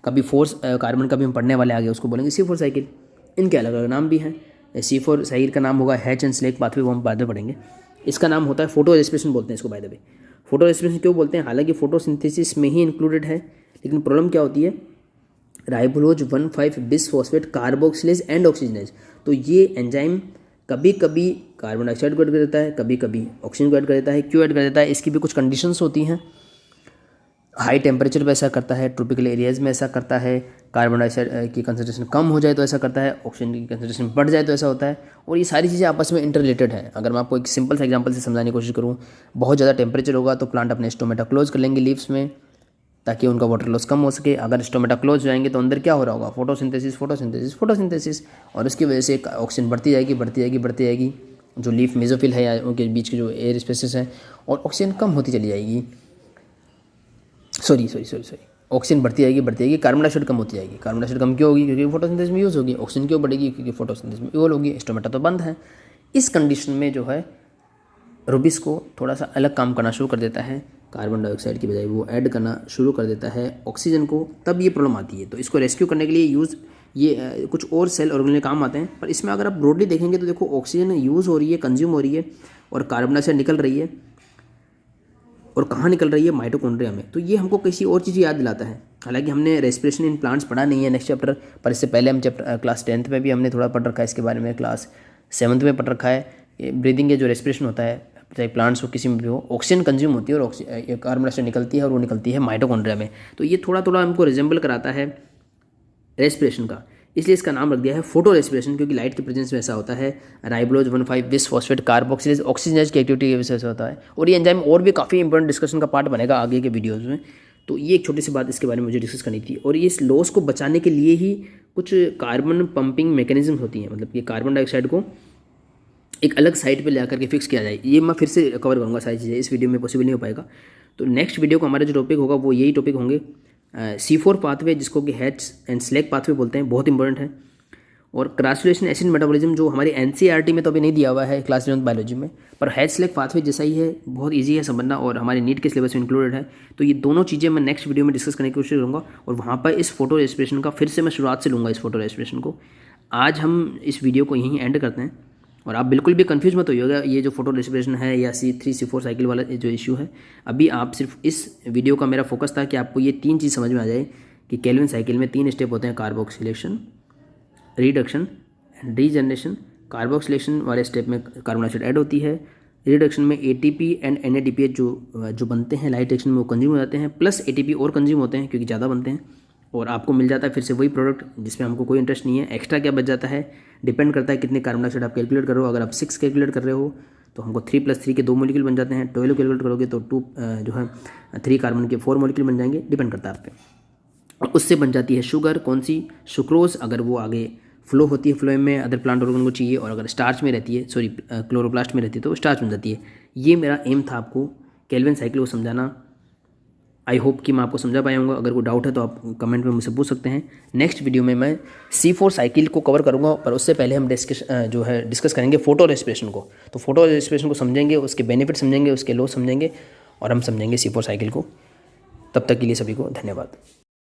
कभी 4 कार्बन का भी हम पढ़ने वाले आगे, उसको बोलेंगे C4 साइकिल। इनके अलग अलग नाम भी हैं। C4 साइकिल का नाम होगा हैच एंड स्लेक पाथवे, वो हम बाद में पढ़ेंगे। इसका नाम होता है फोटो रेस्पिरेशन बोलते हैं इसको, by the way. Photo respiration क्यों बोलते हैं, हालांकि फोटोसिंथेसिस में ही इंक्लूडेड है, लेकिन प्रॉब्लम क्या होती है, ribulose 1,5 bisphosphate carboxylase and oxygenase. तो ये एंजाइम कभी कभी कार्बन डाइऑक्साइड को ऐड कर देता है, कभी कभी ऑक्सीजन को ऐड कर देता है। क्यों ऐड कर देता है, इसकी भी कुछ कंडीशंस होती हैं। हाई टेम्परेचर पे ऐसा करता है, ट्रॉपिकल एरियाज़ में ऐसा करता है, कार्बन डाइऑक्साइड की कंसंट्रेशन कम हो जाए तो ऐसा करता है, ऑक्सीजन की कंसंट्रेशन बढ़ जाए तो ऐसा होता है। और ये सारी चीज़ें आपस में इंटर रिलेटेड हैं। अगर मैं आपको एक सिंपल सा एग्जांपल से समझाने की कोशिश करूँ, बहुत ज़्यादा टेम्परेचर होगा तो प्लांट अपने स्टोमेटा क्लोज कर लेंगे लीव्स में, ताकि उनका वाटर लॉस कम हो सके। अगर स्टोमेटा क्लोज हो जाएंगे तो अंदर क्या हो रहा होगा, फोटोसिंथेसिस फोटोसिंथेसिस फोटोसिंथेसिस, और उसकी वजह से ऑक्सीजन बढ़ती जाएगी बढ़ती जाएगी बढ़ती जाएगी, जो लीफ मेसोफिल है या उनके बीच के जो एयर स्पेसेस हैं, और ऑक्सीजन कम होती चली जाएगी। सॉरी ऑक्सीजन बढ़ती जाएगी, कार्बन डाइऑक्साइड कम होती जाएगी। कार्बन डाइऑक्साइड कम क्यों होगी, क्योंकि फोटोसिंथेसिस में यूज़ होगी। ऑक्सीजन क्यों बढ़ेगी, क्योंकि फोटोसिंथेसिस में यूज होगी। स्टोमेटा तो बंद है। इस कंडीशन में जो है रूबिस को थोड़ा सा अलग काम करना शुरू कर देता है, कार्बन डाइऑक्साइड की बजाय वो ऐड करना शुरू कर देता है ऑक्सीजन को। तब ये प्रॉब्लम आती है। तो इसको रेस्क्यू करने के लिए ये कुछ और सेल ऑर्गेनेल काम आते हैं। पर इसमें अगर आप ब्रॉडली देखेंगे तो देखो, ऑक्सीजन यूज़ हो रही है, कंज्यूम हो रही है, और कार्बन डाइऑक्साइड निकल रही है। और कहाँ निकल रही है, माइटोकॉन्ड्रिया में। तो ये हमको किसी और चीज़ याद दिलाता है। हालांकि हमने रेस्पिरेशन इन प्लांट्स पढ़ा नहीं है नेक्स्ट चैप्टर, पर इससे पहले हम क्लास 10th में भी हमने थोड़ा पढ़ रखा है इसके बारे में, क्लास 7th में पढ़ रखा है। ब्रीदिंग के जो रेस्पिरेशन होता है, चाहे प्लांट्स हो किसी में भी हो, ऑक्सीजन कंज्यूम होती है और कार्बन डाइऑक्साइड निकलती है, और वो निकलती है माइटोकॉन्ड्रिया में। तो ये थोड़ा थोड़ा हमको रिजेंबल कराता है रेस्पिरेशन का, इसलिए इसका नाम रख दिया है फोटो रेस्पिरेशन, क्योंकि लाइट के प्रेजेंस में ऐसा होता है। राइबोलोज 1,5 बिसफॉस्फेट कार्बोक्सिलेज ऑक्सीजनेज की एक्टिविटी की वजह से होता है। और ये एंजाइम और भी काफ़ी इंपॉर्टेंट डिस्कशन का पार्ट बनेगा आगे के वीडियोज़ में। तो ये एक छोटी सी बात इसके बारे में मुझे डिस्कस करनी थी। और ये इस लॉस को बचाने के लिए ही कुछ कार्बन पंपिंग मैकेनिज्म होती हैं, मतलब कि कार्बन डाइऑक्साइड को एक अलग साइड पे ले आकर के फिक्स किया जाए। ये मैं फिर से कवर करूँगा सारी चीज़ें, इस वीडियो में पॉसिबल नहीं हो पाएगा। तो नेक्स्ट वीडियो को हमारा जो टॉपिक होगा वो यही टॉपिक होंगे, C4 पाथवे, जिसको कि हैच एंड स्लेक पाथवे बोलते हैं, बहुत इंपॉर्टेंट है। और क्रॉस एसिड मेटाबॉलिज्म जो हमारी NCERT में तो अभी नहीं दिया हुआ है क्लास 11 बायोलॉजी में, पर हैच स्लेक पाथवे जैसा ही है, बहुत ईजी है समझना, और हमारे नीट के सिलेबस में इंक्लूडेड है। तो ये दोनों चीज़ें मैं नेक्स्ट वीडियो में डिस्कस करने की कोशिश करूँगा। और वहाँ पर इस फोटो रेस्पिरेशन का फिर से मैं शुरुआत से लूँगा, इस फोटो रेस्पिरेशन को। आज हम इस वीडियो को यहीं एंड करते हैं। और आप बिल्कुल भी कंफ्यूज मत होइएगा, ये जो फोटो रेस्पिरेशन है या C3 C4 साइकिल वाला जो इशू है, अभी आप सिर्फ इस वीडियो का मेरा फोकस था कि आपको ये 3 चीज़ समझ में आ जाए कि केल्विन साइकिल में 3 स्टेप होते हैं, carboxylation, reduction and regeneration. Carboxylation वाले स्टेप में कार्बन डाइऑक्साइड ऐड होती है, रिडक्शन में ATP एंड NADPH जो बनते हैं लाइट रिएक्शन में वो कंज्यूम हो जाते हैं, प्लस ATP और कंज्यूम होते हैं क्योंकि ज़्यादा बनते हैं, और आपको मिल जाता है फिर से वही प्रोडक्ट जिसमें हमको कोई इंटरेस्ट नहीं है। एक्स्ट्रा क्या बच जाता है, डिपेंड करता है कितने कार्बन डाइऑक्साइड आप कैलकुलेट कर रहे हो। अगर आप 6 कैलकुलेट कर रहे हो तो हमको 3 + 3 के 2 मॉलिक्यूल बन जाते हैं। 12 कैलकुलेट करोगे तो 3 कार्बन के 4 मॉलिक्यूल बन जाएंगे, डिपेंड करता है आप पे। और उससे बन जाती है शुगर, कौन सी, सुक्रोज, अगर वो आगे फ्लो होती है फ्लोएम में, अदर प्लांट ऑर्गन को चाहिए, और अगर स्टार्च में रहती है, क्लोरोप्लास्ट में रहती है तो स्टार्च बन जाती है। ये मेरा एम था आपको केल्विन साइकिल को समझाना। आई होप कि मैं आपको समझा पाया हूँगा। अगर कोई डाउट है तो आप कमेंट में मुझसे पूछ सकते हैं। नेक्स्ट वीडियो में मैं C4 साइकिल को कवर करूँगा, पर उससे पहले हम डिस्कस करेंगे फोटो रेस्पिरेशन को। तो फोटो रेस्पिरेशन को समझेंगे, उसके बेनिफिट समझेंगे, उसके लॉस समझेंगे, और हम समझेंगे C4 साइकिल को। तब तक के लिए सभी को धन्यवाद।